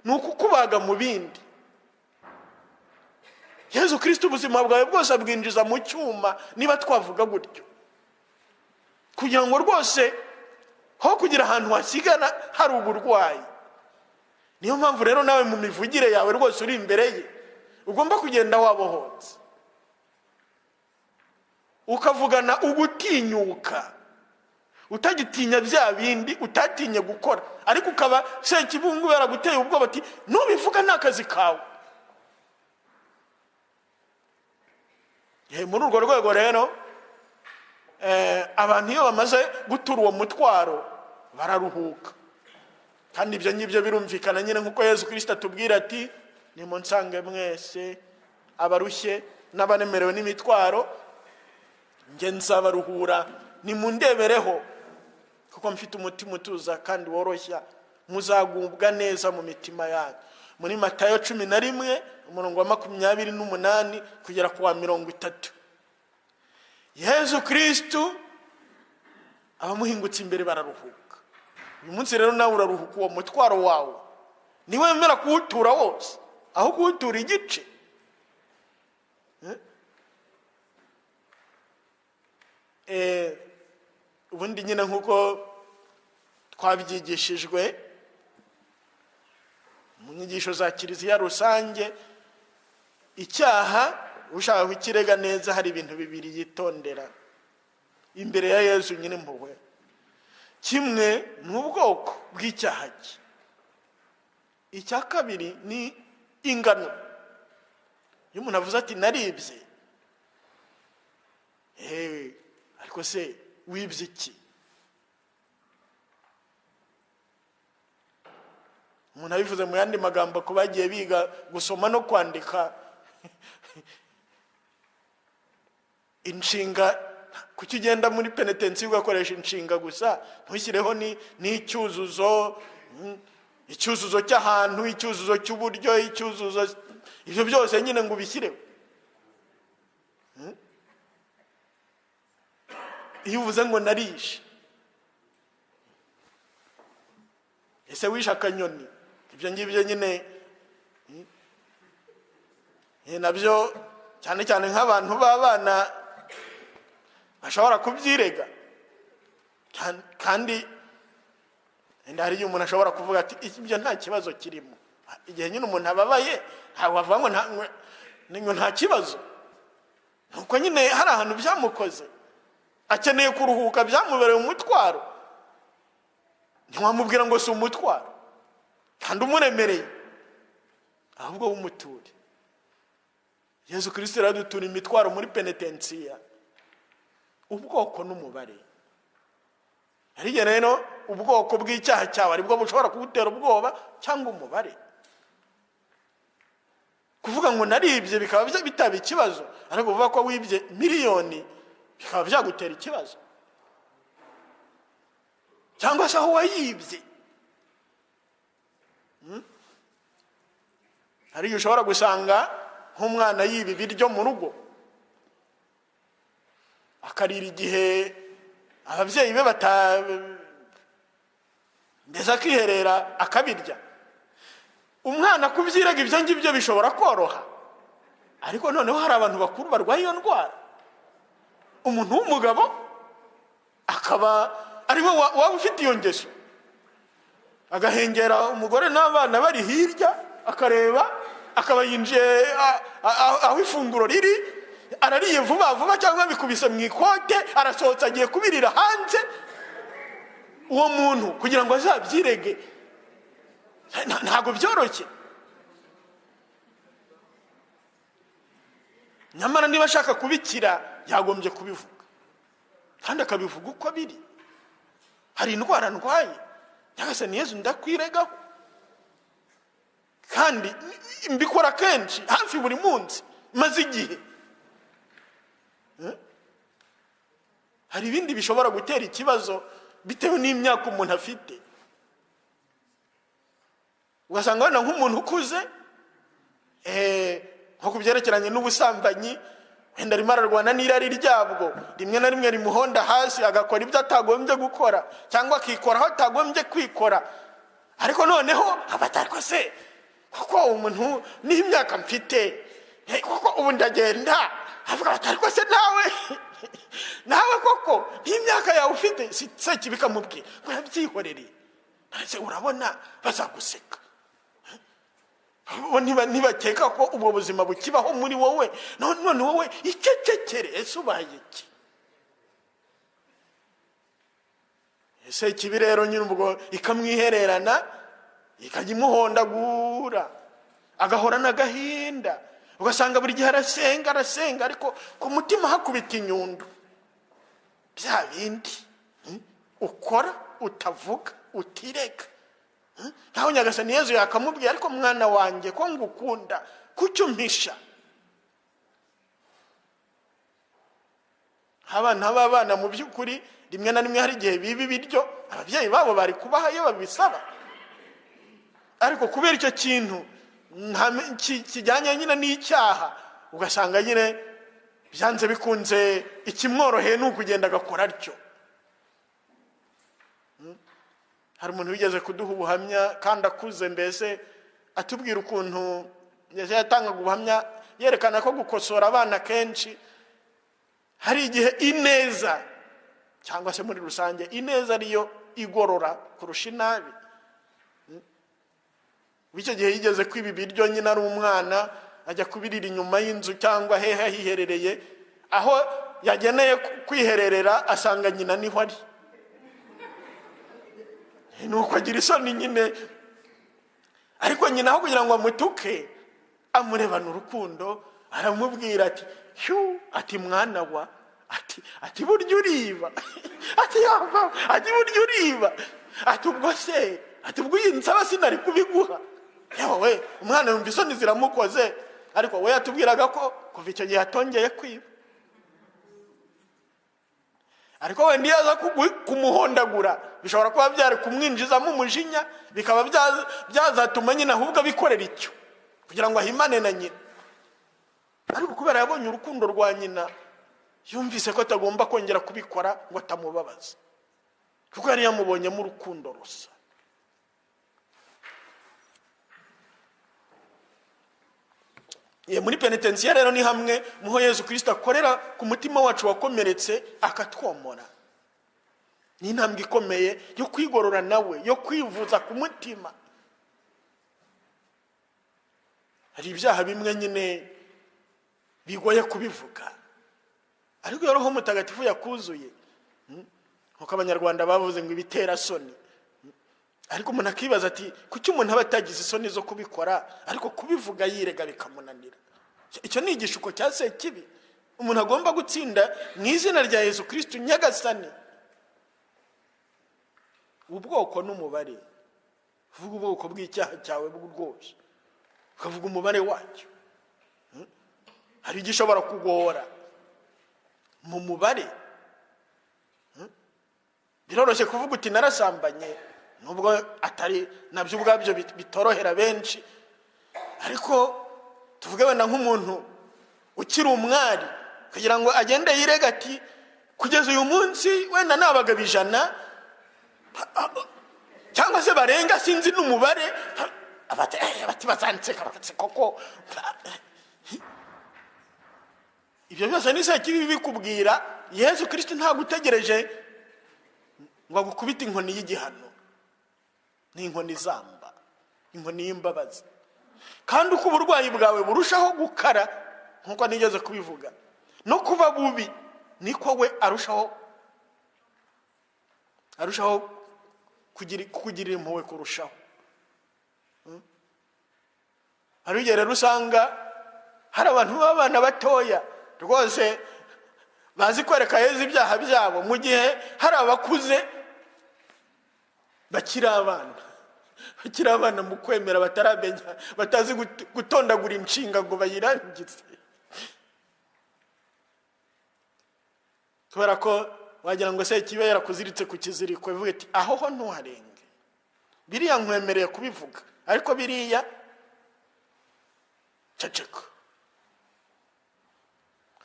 ni ukukubaga mu bindi. Yesu Kristo ubuzima bwawe bwose abwinjiza mu cyuma, niba twavuga gutyo, kugira ngo rwose ho kugira ahantu hasigana hari uburwayi. Niyo mpamvu rero nawe mu mivugire yawe rwose uri imbere ye ugomba kugenda wabohotse, ukavugana ugutinyuka, utagitinya bya bindi utatinye gukora, ariko ukaba Sekibungu yaraguteye ubwoba ati nubivuga n'akazi kawe. Muri urwo rwego rero abantu iyo bamaze gutura uwo mutwaro bararuhuka, kandi ibyo ngibyo birumvikana nyine nk'uko Yesu Kristo atubwira ati nimunsange mwese abarushye n'abaremerewe n'imitwaro, njye nzabaruhura, nimundebereho kuko mfite umutima utuza kandi woroshya, muzagubwa neza mu mitima yanyu. Muri Matayo 11:28 kugera ku 30. Yesu Kristo abamuhingutse imbere bararuhuka. Uyu munsi rero nawe uraruhuka uwo mutwaro wawe, niwemera kuwutura wose aho kuwutura igice. Ubundi nyine nk'uko twabyigishijwe mu nyigisho za Kiliziya rusange, icyaha ushaka kukirega neza hari ibintu bibiri yitondera imbere ya Yesu nyine mpuhwe. Kimwe ni ubwoko bw'icyaha cye, icya kabiri ni ingano. Iyo umuntu avuze ati naribye, ariko se wibye iki? Umuntu abivuze mu yandi magambo ko bagiye biga gusoma no kwandika inshinga, kuki ugenda muri penitensiya ugakoresha inshinga gusa, ntushyireho n'icyuzuzo, icyuzuzo cy'ahantu, icyuzuzo cy'uburyo, icyuzuzo, ibyo byose nyine ngo ubishyireho. Iyo uvuze ngo narishe, ese wishe akanyoni? Ibyo ngibyo nyine nabyo cyane cyane nk'abantu b'abana bashobora kubyirega, kandi hari igihe umuntu ashobora kuvuga ati ibyo nta kibazo kirimo. Igihe nyine umuntu ababaye ntabwo avuga ngo nta kibazo, nuko nyine hari ahantu byamukoze, akeneye kuruhuka, byamubereye umutwaro. Ntiwamubwira ngo si umutwaro kandi umuremereye, ahubwo w'umuture. Yesu Kristo aradutura imitwaro muri penitensiya, ubwoko n'umubare. Hariya rero ubwoko bw'icyaha cyawe aribwo bushobora kugutera ubwoba cyangwa umubare. Kuvuga ngo naribye bikaba bitaba ikibazo, ariko kuvuga ko wibye miliyoni bikaba byagutera ikibazo. Cyangwa se aho wayibye. Hariya ushobora gusanga nk'umwana yiba ibiryo mu rugo, akarira igihe ababyeyi be mbese akiherera akabirya. Umwana kubyiraga ibyo ngibyo bishobora koroha, ariko noneho hari abantu bakuru barwaye iyo ndwara. Umuntu w'umugabo akaba ari we waba ufite iyo ngeso, agahengera umugore n'abana bari hirya, akareba akaba yinjiye aho ifunguro riri, arariye vuba vuba cyangwa bikubise mu ikote, arasohotse agiye kubirira hanze. Uwo muntu kugira ngo azabyirege ntabwo byoroshye. Nyamara niba ashaka kubikira yagombye kubivuga, kandi akabivuga uko biri. Hari indwara ndwaye, Nyagasani Yezu ndakwiregaho, kandi mbikora kenshi hafi buri munsi maze igihe. Hari ibindi bishobora gutera ikibazo bitewe n'imyaka umuntu afite. Ugasanga wenda nk'umuntu ukuze nko kubyerekeranye n'ubusambanyi, wenda arimo ararwana n'irari ryabwo, rimwe na rimwe rimuhonda hasi agakora ibyo atagombye gukora, cyangwa akikora aho atagombye kwikora. Ariko noneho abatariko se kuko umuntu n'imyaka mfite, kuko ubu ndagenda, avuga abatariko se nawe koko n'imyaka yawe ufite, se kibikamubwira ngo yabyihorere. Ese urabona bazaguseka, ntibakeka ko ubwo buzima bukibaho muri wowe, none wowe icecekere. Ese ubaye iki? Ese ikibi rero nyine ubwo ikamwihererana, ikajya imuhondagura, agahorana agahinda. Ugasanga buri gihe arasenga, ariko ku mutima hakubita inyundo. Bya bindi ukora utavuga utireka. Ntaho Nyagasani Yezu yakamubwiye, ariko mwana wanjye ko ngukunda kuki umpisha? Abana mu by'ukuri rimwe na rimwe hari igihe biba ibiryo ababyeyi babo bari kubaha iyo babisaba, ariko kubera icyo kintu kijyanye nyine n'icyaha, ugasanga nyine byanze bikunze ikimworoheye ni ukugenda agakora atyo. Hari umuntu wigeze kuduha ubuhamya kandi akuze, mbese atubwira ukuntu yatangaga ubuhamya yerekana ko gukosora abana kenshi hari igihe ineza, cyangwa se muri rusange ineza ariyo igorora kurusha inabi. W'icyo gihe yigeze kwiba ibiryo nyine ari umwana, ajya kubirira inyuma y'inzu cyangwa hehe hiherereye, aho yageneye kwihererera asanga nyina niho ari. Nuko agira isoni nyine, ariko nyina aho kugira ngo amutuke amurebana urukundo, aramubwira ati ati mwana wa, ati burya uriba, ati burya uriba, ati ubwo se, ati ubwo iyi nsaba sinari kubiguha. Yewe umwana yumva isoni ziramukoze, ariko we yatubwiraga ko kuva icyo gihe atongeye kwiba. Ariko wenda iyo aza kumuhondagura bishobora kuba byari kumwinjizamo umujinya, bikaba byazatuma nyine ahubwo abikorera icyo kugira ngo ahimane na nyina. Ariko kubera yabonye urukundo rwa nyina, yumvise ko atagomba kongera kubikora ngo atamubabaza, kuko yari yamubonyemo urukundo rusa. Muri penitentiya rero ni hamwe muho Yezu Kristo akorera ku mutima wacu wakomeretse akatwomora. Ni intambwe ikomeye yo kwigorora nawe, yo kwivuza ku mutima. Hari ibyaha bimwe nyine bigoye kubivuga, ariko Roho Mutagatifu yakuzuye, nkuko Abanyarwanda bavuze ngo ibitera soni. Ariko umuntu akibaza ati kuki umuntu aba atagize isoni zo kubikora, ariko kubivuga yirega bikamunanira? Icyo ni igishuko cya Sekibi. Umuntu agomba gutsinda mu izina rya Yezu Kristo Nyagasani. ubwoko n'umubare, uvuga ubwoko bw'icyaha cyawe bwose, ukavuga umubare wacyo. Hari igishobora kugora mu mubare. Biroroshye kuvuga uti narasambanye, nubwo atari nabyo ubwabyo bitorohera benshi, ariko tuvuge wenda nk'umuntu ukiri umwari kugira ngo agende yirega ati kugeza uyu munsi wenda n'abagabo 100 cyangwa se barenga, sinzi n'umubare, abati bazanseka bakatse koko. Ibyo byose ni se kibi bikubwira. Yesu Kristo nta gutegereje ngo agukubite inkoni y'igihano, ni inkoni zamba, inkoni y'imbabazi. Kandi uko uburwayi bwawe burushaho gukara, nkuko nigeze kubivuga, no kuba bubi, niko we arushaho kugira impuhwe kurushaho. Hari igihe rero usanga hari abantu b'abana batoya rwose bazi kwereka Yesu ibyaha byabo, mu gihe hari abakuze bakiri abana mu kwemera, bataramenya, batazi gutondagura inshinga ngo bayirangize. Kubera ko wagira ngo se kibe yarakuziritse ku kiziriko, bivuga ati aho ho ntuharenge, biriya nkwemereye kubivuga, ariko biriya ceceka,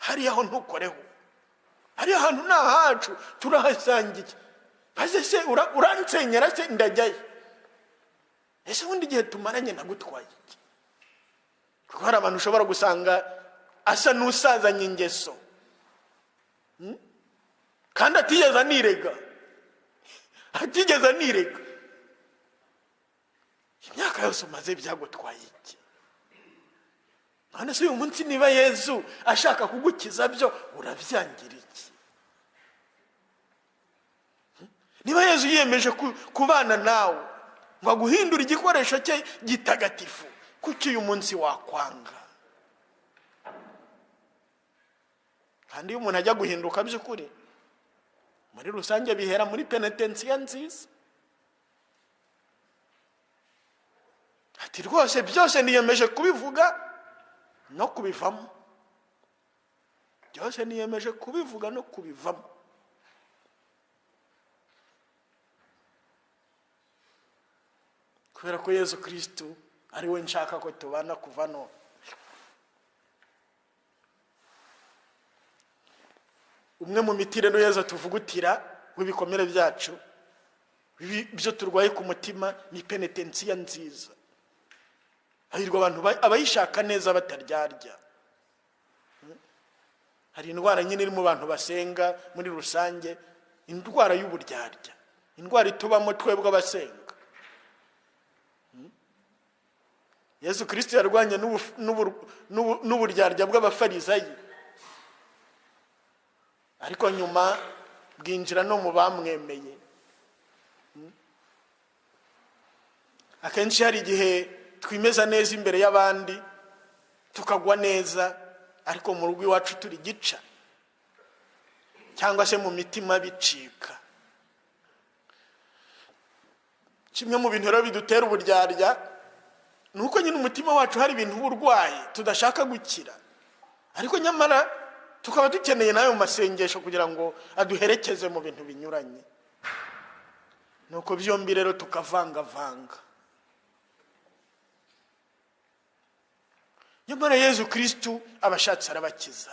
hariya ho ntukoreho, hariya hantu ni ahacu turahasangiye, maze se uransenyera se ndajyayo, ese ubundi igihe tumaranye nagutwaye iki? Kuko hari abantu ushobora gusanga asa n'usazanye ingeso, kandi atigeze anirega. Imyaka yose umaze byagutwaye iki? None se uyu munsi niba Yesu ashaka kugukiza byo, urabyangira iki? Niba Yesu yiyemeje kubana nawe ngo aguhindure igikoresho cye gitagatifu, kuki uyu munsi wakwanga? Kandi iyo umuntu ajya guhinduka by'ukuri, muri rusange bihera muri penetensiya nziza. Ati rwose byose niyemeje kubivuga no kubivamo, byose niyemeje kubivuga no kubivamo. Kubera ko Yesu Kristo ari we nshaka ko tubana kuva none. Umwe mu miti rero Yesu atuvugutira w'ibikomere byacu, byo turwaye ku mutima, ni penetensiya nziza. Hahirwa abantu abayishaka neza bataryarya. Hari indwara nyine iri mu bantu basenga muri rusange, indwara y'uburyarya, indwara itubamo twebwe abasenga. Yesu Kristo yarwanye n'uburyarya bw'abafarisayi, ariko nyuma bwinjira no mu bamwemeye. Akenshi hari igihe twimeza neza imbere y'abandi, tukagwa neza, ariko mu rugo iwacu turi gica, cyangwa se mu mitima bicika. Kimwe mu bintu rero bidutera uburyarya nuko nyine umutima wacu hari ibintu uburwayi tudashaka gukira, ariko nyamara tukaba dukeneye nayo masengesho kugira ngo aduherekeze mu bintu binyuranye. Nuko byombi rero tukavangavanga. Nyamara Yesu Kristo abashatse arabakiza.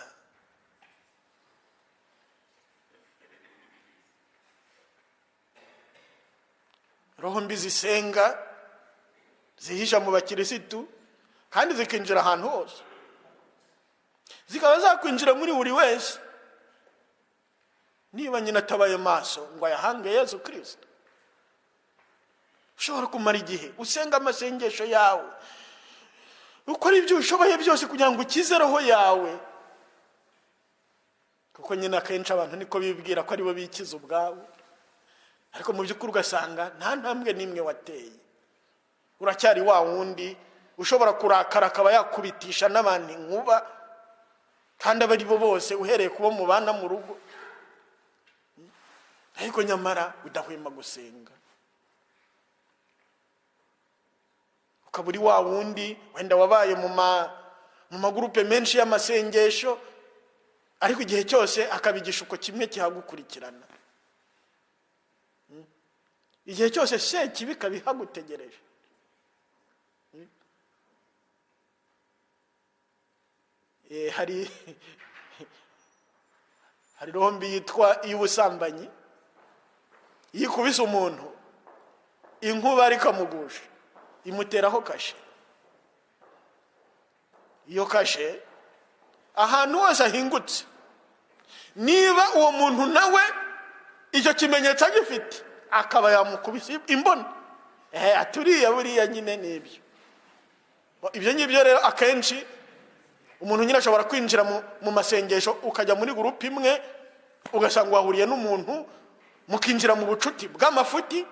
Roho mbi zisenga zihisha mu bakirisitu kandi zikinjira ahantu hose, zikaba zakwinjira muri buri wese niba nyina atabaye maso ngo ayahange Yesu Kristo. Ushobora kumara igihe usenga amasengesho yawe, ukora ibyo ushoboye byose kugira ngo ukize roho yawe, kuko nyina akenshi abantu niko bibwira ko aribo bikiza ubwabo, ariko mu by'ukuri ugasanga nta ntambwe n'imwe wateye. Uracyari wa wundi ushobora kurakara akaba yakubitisha n'abandi inkuba, kandi abari bo bose uhereye kubo mubana mu rugo, ariko nyamara udahwema gusenga. ukaburi wa wundi wenda wabaye mu magurupe menshi y'amasengesho, ariko igihe cyose akabigisha uko kimwe kihagukurikirana. Igihe cyose se kibi kabihagutegereje. Hari rombi yitwa iy'ubusambanyi, yikubise umuntu inkuba ariko amugusha, imuteraho kashe. Iyo kashe ahantu hose ahingutse, niba uwo muntu nawe icyo kimenyetso agifite, akaba yamukubise imbona, aturiye buriya nyine n'ibyo. Ibyo ngibyo rero akenshi umuntu nyine ashobora kwinjira mu masengesho, ukajya muri gurupe imwe ugasanga wahuriye n'umuntu, mukinjira mu bucuti bw'amafuti,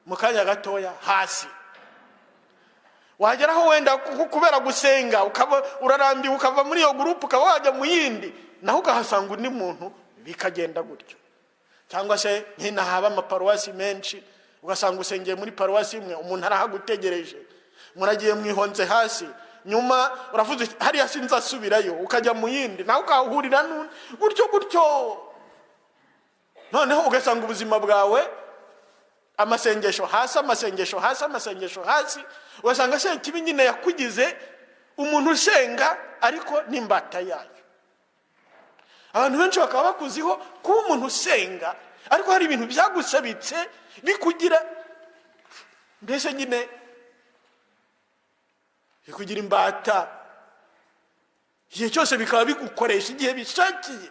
mu kanya gatoya hasi. Wageraho wenda kubera gusenga ukaba urarambiwe, ukava muri iyo gurupe ukaba wajya mu yindi, naho ukahasanga undi muntu, bikagenda gutyo. Cyangwa se nk'ina haba amaparuwasi menshi, ugasanga usengeye muri paruwasi imwe, umuntu arahagutegereje, muragiye mwihonze hasi, nyuma uravuze hariya sinzasubirayo, ukajya mu yindi, naho ukahurira n'undi, gutyo. Noneho ugasanga ubuzima bwawe amasengesho hasi, ugasanga se kibi nyine yakugize umuntu usenga ariko n'imbata yayo. Abantu benshi bakaba bakuziho kuba umuntu usenga, ariko hari ibintu byagusabitse bikugira, mbese nyine bikugira imbata, igihe cyose bikaba bigukoresha igihe bishakiye.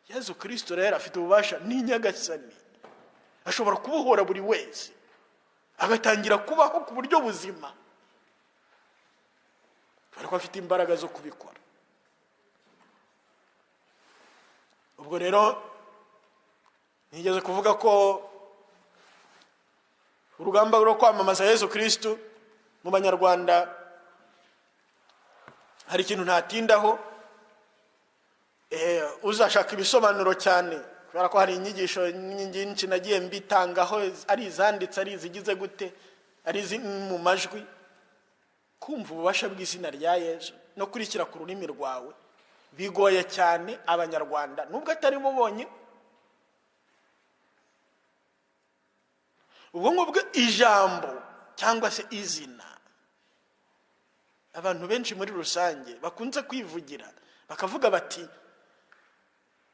Yesu Kristo rero afite ububasha, ni nyagasani, ashobora kubohora buri wese, agatangira kubaho ku buryo buzima, ariko afite imbaraga zo kubikora. Ubwo rero nigeze kuvuga ko urugamba rwo kwamamaza Yesu Kristo mu Banyarwanda hari ikintu ntatindaho, uzashaka ibisobanuro cyane, kubera ko hari inyigisho nyinshi nagiye mbitangaho, ari izanditse, ari izigize gute, ari mu majwi. Kumva ububasha bw'izina rya Yesu no kurikira ku rurimi rwawe bigoye cyane Abanyarwanda, nubwo atari bo bonyine. Ubwo ngubwo ijambo cyangwa se izina, abantu benshi muri rusange bakunze kwivugira, bakavuga bati,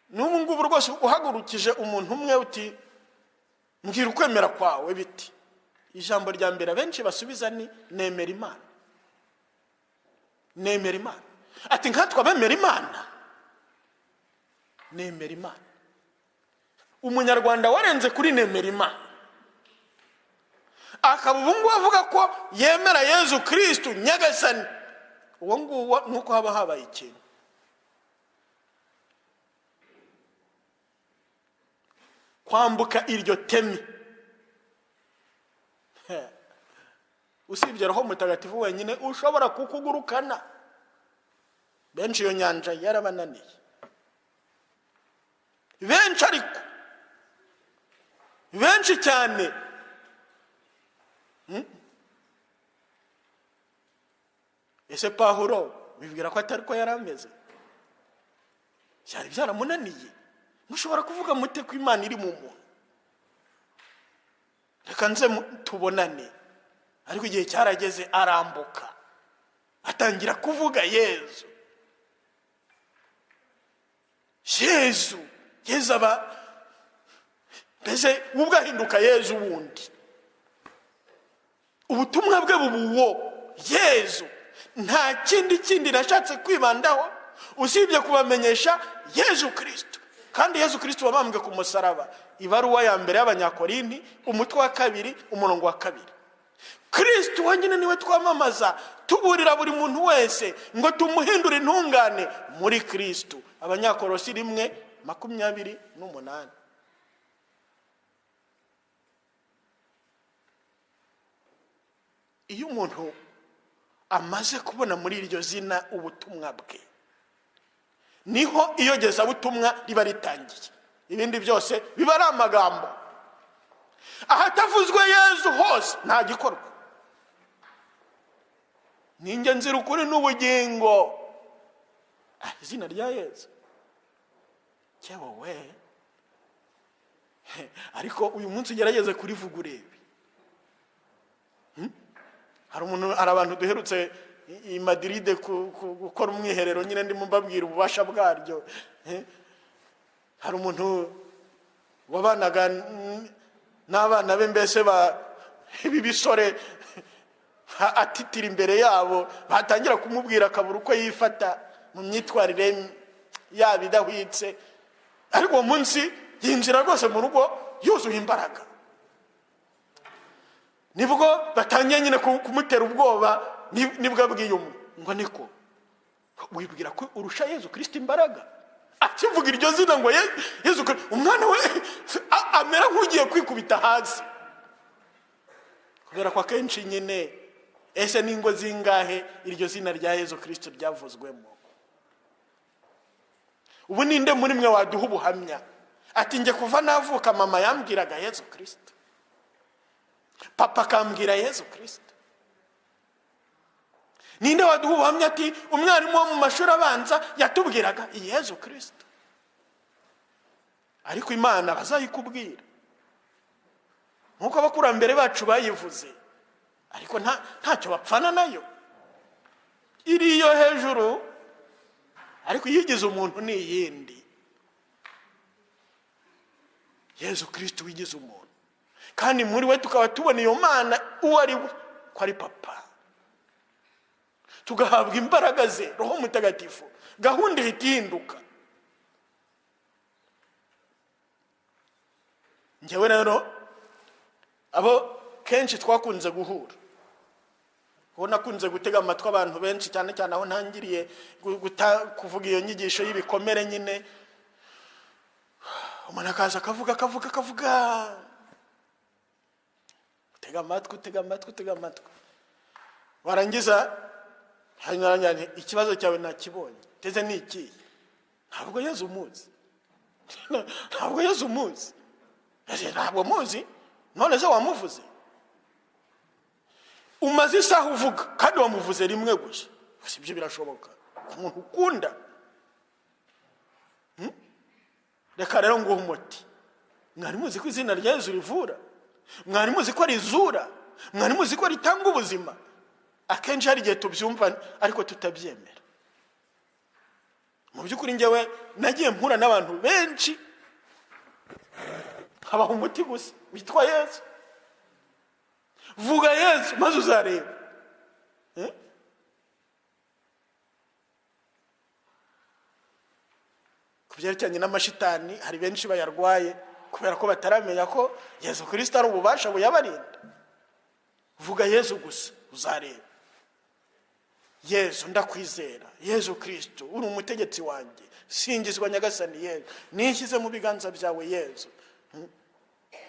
n'ubu ngubu rwose uhagurukije umuntu umwe uti mbwira ukwemera kwawe biti, ijambo rya mbere abenshi basubiza ni nemera Imana. Nemera Imana. Ati nkatwe abemera Imana, nemera Imana. Umunyarwanda warenze kuri nemera Imana, akaba ubu ngubu avuga ko yemera Yesu Kristo nyagasani, uwo nguwo nuko haba habaye ikintu. Kwambuka iryo temi, usibye Roho Mutagatifu wenyine ushobora kukugurukana. Benshi iyo nyanja yarabananiye, benshi, ariko benshi cyane. Ese Pawulo bibwira ko atari ko yarameze? Cyari byaramunaniye. Mushobora kuvuga mute ko Imana iri mu muntu? Reka nze tubonane. Ariko igihe cyarageze arambuka, atangira kuvuga Yesu. Yesu aba mbese ubwo ahinduka Yesu wundi. Ubutumwa bwe bubuwo Yesu, nta kindi nashatse kwibandaho usibye kubamenyesha Yesu Kristo. Kandi Yesu Kristo wabambwe ku musaraba, ibaruwa ya mbere y'Abanyakorinti umutwe wa 2 umurongo wa 2. Kristo wenyine niwe twamamaza, tuburira buri muntu wese ngo tumuhindure intungane muri Kristo. Abanyakolosi 1:28. Iyo umuntu amaze kubona muri iryo zina ubutumwa bwe, niho iyogeza butumwa riba ritangiye. Ibindi byose biba ari amagambo. Ahatavuzwe Yesu hose nta gikorwa. ninjye nzira ukuri n'ubugingo. Izina rya Yesu cyewe we. Ariko uyu munsi ugerageze kurivuga urebe. Hari abantu duherutse i Madrid gukora umwiherero, nyine ndimo mbabwira ububasha bwaryo. Hari umuntu wabanaga n'abana be, mbese ibi bisore atitira imbere yabo, batangira kumubwira akabura uko yifata mu myitwarire yabo idahwitse. Ariko uwo munsi yinjira rwose mu rugo yuzuye imbaraga. Nibwo batangiye nyine kumutera ubwoba, nibwo abwiye ngo niko wibwira ko urusha Yesu Kristo imbaraga? Akivuga iryo zina ngo Yesu Kristo, umwana we amera nk'ugiye kwikubita hasi. Kubera ko akenshi nyine ese ningo zingahe iryo zina rya Yesu Kristo ryavuzwemo. Ubu ninde muri mwe waduha ubuhamya ati nge kuva navuka mama yambwiraga Yesu Kristo, papa kambwira Yesu Kristo? Ninde waduha ubuhamya ati umwarimu wo mu mashuri abanza yatubwiraga Yesu Kristo? Ariko Imana bazayikubwira nkuko abakurambere bacu bayivuze, ariko ntacyo bapfana nayo, iriyo hejuru. Ariko yigize umuntu ni yindi. Yesu Kristo wigize umuntu, kandi muri we tukaba tubona iyo Mana uwo ari we ko ari papa, tugahabwa imbaraga ze, Roho Mutagatifu, gahunda ihita ihinduka. Njyewe rero abo kenshi twakunze guhura, ubu nakunze gutega amatwi abantu benshi, cyane cyane aho ntangiriye kuvuga iyo nyigisho y'ibikomere nyine. Umuntu akaza akavuga utega amatwi, warangiza hanyuma ikibazo cyawe nakibonye, teze ni iki? Ntabwo Yesu umuzi. Ntabwo Yesu umuzi. Ntabwo muzi, none se wamuvuze? Umaze isaha uvuga kandi wamuvuze rimwe gusa. Ibyo birashoboka umuntu ukunda? Reka rero nguhe umuti. Mwari muzi ko izina rya Yesu rivura? Mwari muzi ko rizura? Mwari muzi ko ritanga ubuzima? Akenshi hari igihe tubyumva ariko tutabyemera. Mu by'ukuri njyewe nagiye mpura n'abantu benshi habaho umuti gusa witwa Yesu. Vuga Yesu maze uzareba. Kubyerekeranye n'amashitani, hari benshi bayarwaye kubera ko bataramenya ko Yesu Kristo ari ububasha buyabarinda. Vuga Yesu gusa uzareba. Yesu ndakwizera, Yesu Kristo uri umutegetsi wanjye, singizwa Nyagasani Yesu, nishyize mu biganza byawe Yesu.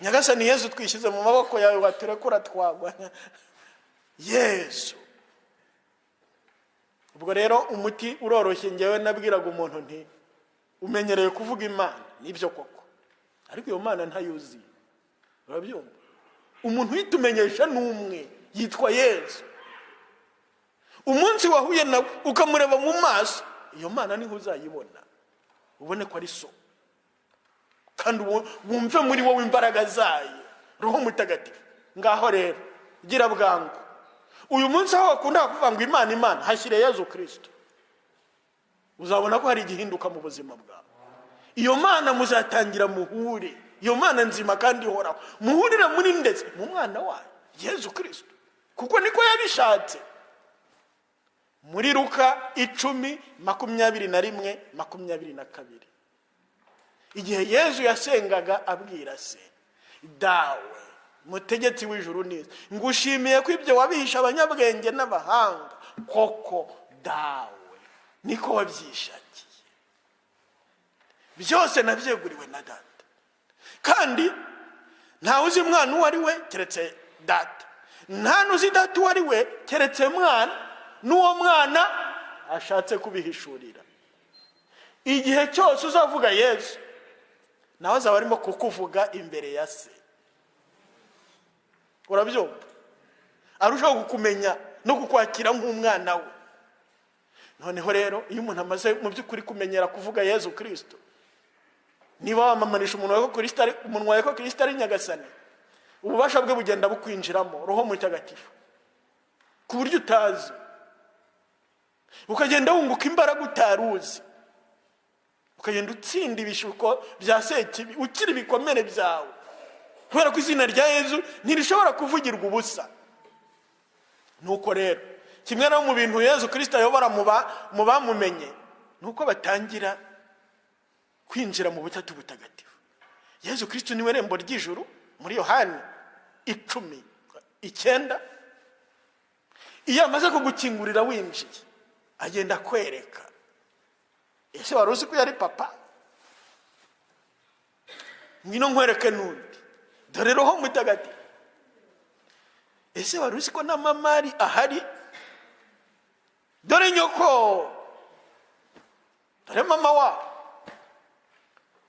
Nyagasani Yesu, twishyize mu maboko yawe, waturekura twagwa. Yesu. Ubwo rero umuti uroroshye. Njyewe nabwiraga umuntu nti umenyereye kuvuga Imana, nibyo koko, ariko iyo Mana ntayuzi. Urabyumva? Umuntu yitumenyesha n'umwe yitwa Yesu. Umunsi wahuye nawe ukamureba mu maso, iyo Mana niho uzayibona, ubone ko ari so, kandi wumve muri wowe imbaraga zayo, Roho Mutagatifu. Ngaho rero gira bwangu, uyu munsi aho wakunda kuvuga ngo Imana, hashyire Yesu Kristo, uzabona ko hari igihinduka mu buzima bwawe. Iyo Mana muzatangira muhure, iyo Mana nzima kandi ihoraho, muhurira muri ndetse mu mwana wayo Yesu Kristo, kuko niko yabishatse. Muri Luka 10:21-22, igihe Yesu yasengaga abwira se, dawe mutegetsi w'ijuru n'isi, ngushimiye ko ibyo wabihisha abanyabwenge n'abahanga, koko dawe niko wabyishakiye, byose nabyeguriwe na data, kandi ntawe uzi mwana uwo ari we keretse data, nta n'uzi data uwo ari we keretse mwana, n'uwo mwana ashatse kubihishurira. Igihe cyose uzavuga Yesu, nawe azaba arimo kukuvuga imbere ya se. Urabyumva? Arushaho kukumenya no kukwakira nk'umwana we. Noneho rero iyo umuntu amaze mu by'ukuri kumenyera kuvuga Yezu Kristo, niba wamamanisha umunwa wawe ko Kristo ari nyagasani, ububasha bwe bugenda bukwinjiramo, Roho Mutagatifu, ku buryo utazi, ukagenda wunguka imbaraga utaruzi, ukagenda utsinda ibishuko bya sekibi, ukiri ibikomere byawe, kubera ko izina rya Yezu ntirishobora kuvugirwa ubusa. Nuko rero kimwe no mu bintu Yezu Kristo ayobora mu bamumenye, nuko batangira kwinjira mu butatu butagatifu. Yezu Kristo niwe rembo ry'ijuru muri Yohani 10:9. Iyo amaze kugukingurira winjiye, agenda kwereka. Ese wari uzi ko yari papa? Ngwino nkwereke n'undi, dore Roho Mutagatifu. Ese wari uzi ko na mama ari ahari? Dore nyoko, dore mama wa.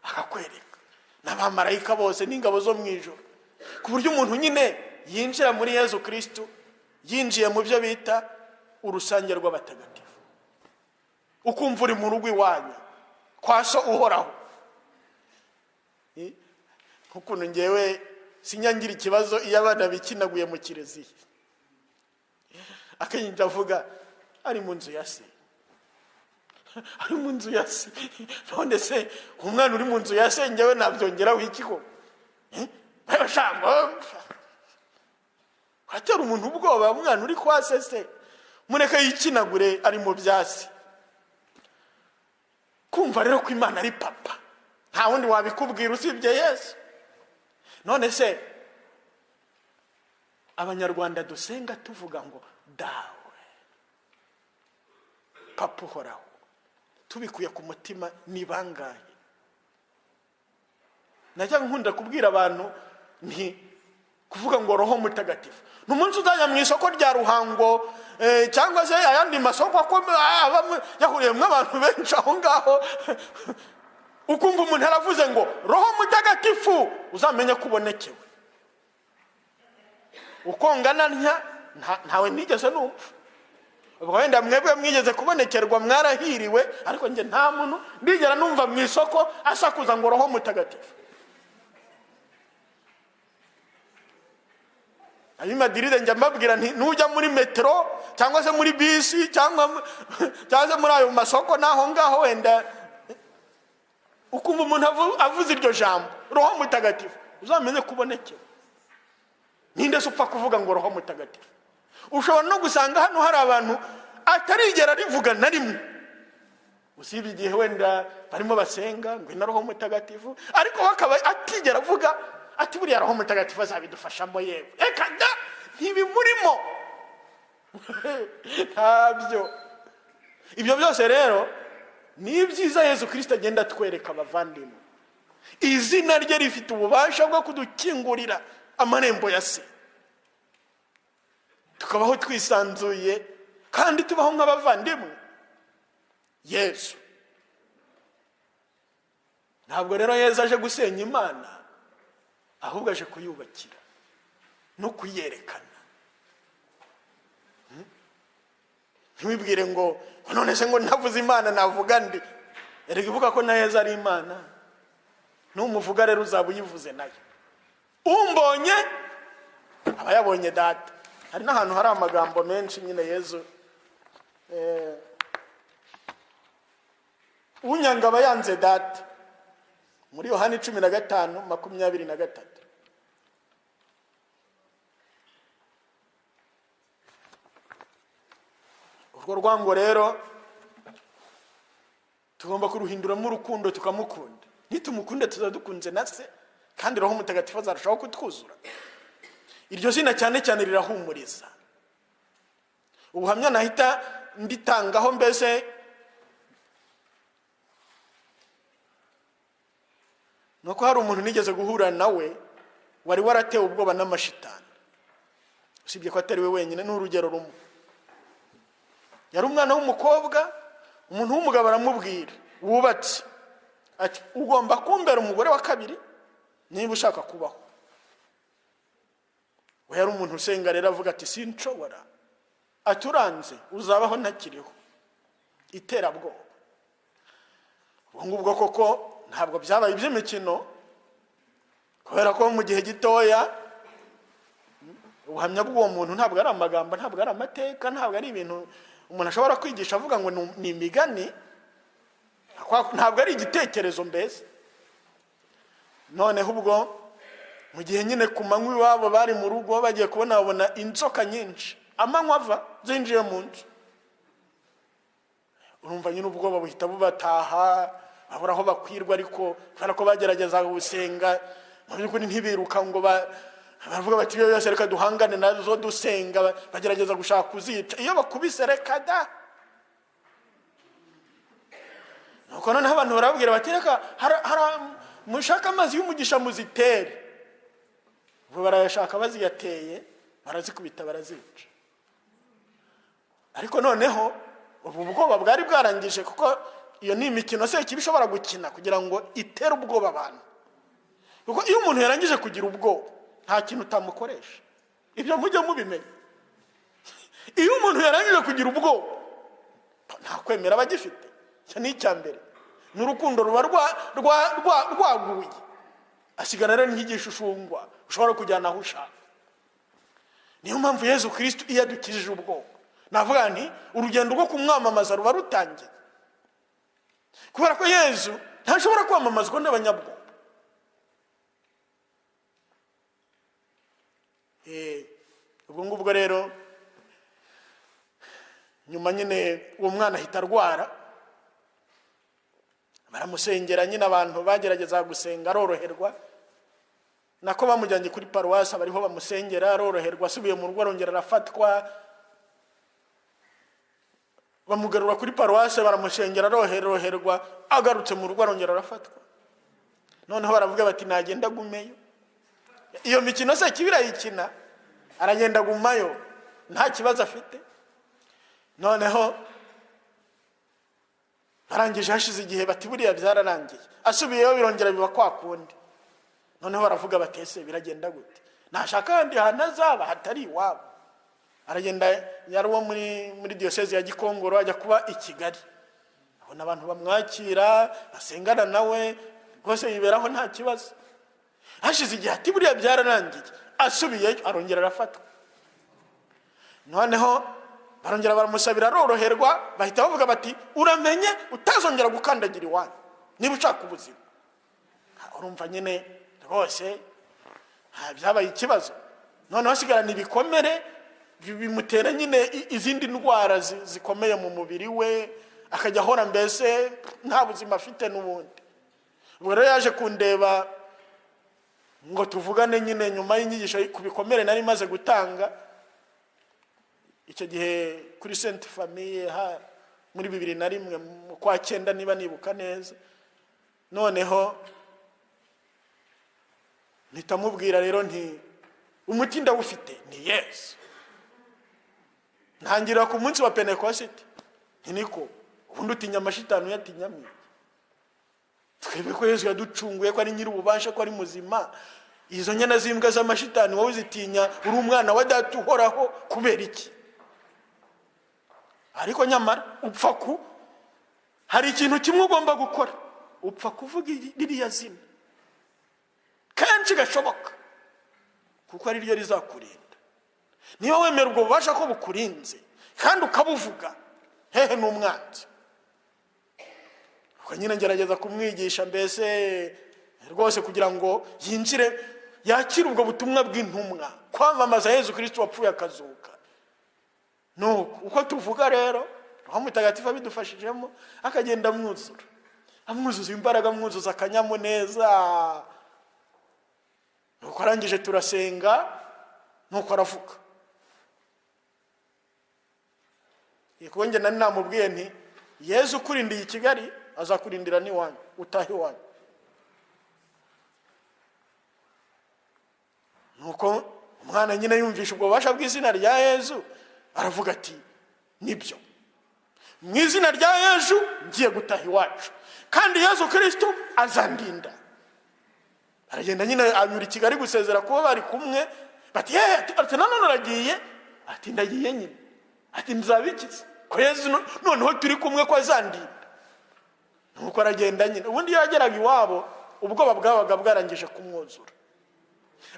Akakwereka n'abamarayika bose n'ingabo zo mu ijuru, ku buryo umuntu nyine yinjira muri Yezu Kristo, yinjiye mu byo bita urusange rw'abatagatifu, ukumva uri mu rugo iwanyu kwa so uhoraho. Nk'ukuntu ngewe sinyangira ikibazo iyo abana bikinaguye mu kiliziya, akenshi avuga ari mu nzu ya se, ari mu nzu ya se. None se umwana uri mu nzu ya se ngewe nabyongeraho iki ko? Hatera umuntu ubwoba umwana uri kwa se, mureke yikinagure ari mu byasi. Kumva rero ko Imana ari papa, nta wundi wabikubwira usibye Yesu. None se Abanyarwanda dusenga tuvuga ngo dawe, papa uhoraho, tubikuye ku mutima ni bangahe? Najya nkunda kubwira abantu nti kuvuga ngo Roho Mutagatifu, n'umunsi uzajya mu isoko rya Ruhango cyangwa se ayandi masoko yahuriyemo abantu benshi aho ngaho, ukumva umuntu aravuze ngo Roho Mutagatifu, uzamenye kubonekewe. Uko ngana ntawe nigeze numva. Ubwo wenda mwebwe mwigeze kubonekerwa mwarahiriwe, ariko nge nta muntu ndigera numva mu isoko asakuza ngo Roho Mutagatifu. Ari Madrid njya mbabwira nti nujya muri metro cyangwa se muri bisi cyangwa muri ayo masoko naho ngaho, wenda ukumva umuntu avuze iryo jambo Roho Mutagatifu, uzamenye kubonekewe. Ninde se upfa kuvuga ngo Roho Mutagatifu? Ushobora no gusanga hano hari abantu atarigera rivuga na rimwe, usibye igihe wenda barimo basenga ngo na Roho Mutagatifu, ariko bakaba atigera avuga ati buriya Roho Mutagatifu azabidufashamo yewe. Eka da, ntibimurimo. Ntabyo. Ibyo byose rero ni byiza Yezu Kristo agenda atwereka abavandimwe. Izina rye rifite ububasha bwo kudukingurira amarembo ya se, tukabaho twisanzuye kandi tubaho nk'abavandimwe. Yesu ntabwo rero Yezu aje gusenya Imana, ahubwo aje kuyubakira no kuyerekana. Ntiwibwire ngo none se ngo ntavuze Imana navuga ndi. Erega ivuga ko na Yezu ari Imana, n'umuvuga rero uzaba uyivuze nayo. Umbonye aba yabonye Data. Hari n'ahantu hari amagambo menshi nyine Yezu unyanga aba yanze Data, muri Yohani 15:23. Urwo rwango rero tugomba kuruhinduramo urukundo, tukamukunda. Nitumukunde tuzadukunze na se, kandi Roho Mutagatifu azarushaho kutwuzura. Iryo zina cyane cyane rirahumuriza. Ubuhamya nahita nditangaho, mbese nuko hari umuntu nigeze guhura nawe wari waratewe ubwoba n'amashitani, usibye ko atari we wenyine, n'urugero rumwe. Yari umwana w'umukobwa, umuntu w'umugabo aramubwira wubatse ati ugomba kumbera umugore wa kabiri niba ushaka kubaho. We yari umuntu usenga rero avuga ati sinshobora, aturanze uzabaho ntakiriho. Iterabwoba. Ubwo koko ntabwo byabaye iby'imikino, kubera ko mu gihe gitoya ubuhamya bw'uwo muntu ntabwo ari amagambo, ntabwo ari amateka, ntabwo ari ibintu umuntu ashobora kwigisha avuga ngo ni imigani, ntabwo ari igitekerezo mbese. Noneho ubwo mu gihe nyine ku manywa iwabo bari mu rugo bagiye babona inzoka nyinshi amanywa ava zinjiye mu nzu. Urumva nyine ubwoba buhita bubataha, babura aho bakwirwa, ariko kubera ko bagerageza gusenga mu by'ukuri ntibiruka ngo baravuga bati iyo yose reka duhangane nazo dusenga, bagerageza gushaka kuzica. Iyo bakubise reka da. Nuko noneho abantu barabwira bati reka mushaka amazi y'umugisha muzitere. Ubwo barayashaka, baziyateye barazikubita barazica. Ariko noneho ubu bwoba bwari bwarangije, kuko iyo ni imikino se kibi ishobora gukina kugira ngo itere ubwoba abantu. Kuko iyo umuntu yarangije kugira ubwoba nta kintu utamukoresha. Ibyo mujye mubimenya. Iyo umuntu yarangije kugira ubwoba nta kwemera bagifite. Cyo ni icyambere. N'urukundo ruba rwaguye. Asigara rero nk'igishushushungwa ushobora kujyana aho ushaka. Niyo mpamvu Yesu Kristo iyo adukijije ubwoba, navuga nti urugendo rwo kumwamamaza ruba rutangiye. Kubera ko Yesu ntashobora kwamamazwa n'abanyabwoba. Ubwo ngubwo rero nyuma nyine uwo mwana ahita arwara, baramusengera nyine, abantu bagerageza gusenga aroroherwa. Nako bamujyanye kuri paruwasi bariho bamusengera aroroherwa, asubiye mu rugo arongera arafatwa, bamugarura kuri paruwasi baramusengera aroroherwa, agarutse mu rugo arongera arafatwa. Noneho baravuga bati nagenda gumeyo. Iyo mikino se kibira yikina, aragenda gumayo nta kibazo afite. Noneho barangije hashize igihe bati buriya byararangiye, asubiyeyo birongera biba kwa kundi. Noneho baravuga bati ese biragenda gute? Nashaka handi hanazaba hatari iwabo. Aragenda yari wo muri diocese ya Gikongoro ajya kuba i Kigali. Abona abantu bamwakira, basengana nawe, rwose yiberaho nta kibazo. Hashize igihe ati buriya byararangiye, asubiyeyo arongera arafatwa. Noneho barongera baramusabira aroroherwa, bahita bavuga bati uramenye utazongera gukandagira iwanyu niba ushaka ubuzima. Urumva nyine rwose byabaye ikibazo. Noneho asigarana ibikomere bimutera nyine izindi ndwara zikomeye mu mubiri we, akajya ahora mbese nta buzima afite n'ubundi. Ubwo rero yaje kundeba ngo tuvugane nyine nyuma y'inyigisho ku bikomere nari maze gutanga icyo gihe kuri Sainte Famille muri 2001 mu kwa 9 niba nibuka neza. Noneho nitamubwira rero nti umuti ndawufite ni Yesu. Ntangira ku munsi wa Pentecost niko ubundi utinya amashitani yatinyamye. Twebwe ko Yesu yaducunguye ko ari nyiri ububasha, ko ari muzima. Izo nyana zimbwa z'amashitani wowe zitinya, uri umwana wa Data uhoraho kubera iki? Ariko nyamara upfa hari ikintu kimwe ugomba gukora, upfa kuvuga ririya zina kenshi gashoboka, kuko ari ryo rizakurinda. Niba wemera ubwo bubasha ko bukurinze kandi ukabuvuga, hehe n'umwanzi. Uko nyine ngerageza kumwigisha mbese rwose kugira ngo yinjire yakira ubwo butumwa bw'intumwa, kwamamaza Yesu Kristo wapfuye akazuka. Uko tuvuga rero Roho Mutagatifu abidufashijemo akagenda amwuzuza imbaraga, amwuzuza akanyamuneza. Nuko arangije turasenga, nuko aravuga. Kuko njye nari namubwiye nti Yesu kurindiye i Kigali azakurindira n'iwanyu, utahe iwanyu. Nuko umwana nyine yumvisha ubwo bubasha bw'izina rya Yesu, aravuga ati nibyo, mu izina rya Yesu ngiye gutaha iwacu, kandi Yesu Kristo azandinda. Aragenda nyine anyura i Kigali gusezera kuba bari kumwe. Bati ati none uragiye? Ati ndagiye nyine. ati nzabikiza ko Yesu noneho turi kumwe ko azandinda. Nuko aragenda nyine. Ubundi yageraga iwabo ubwoba bwabaga bwarangije kumwuzura,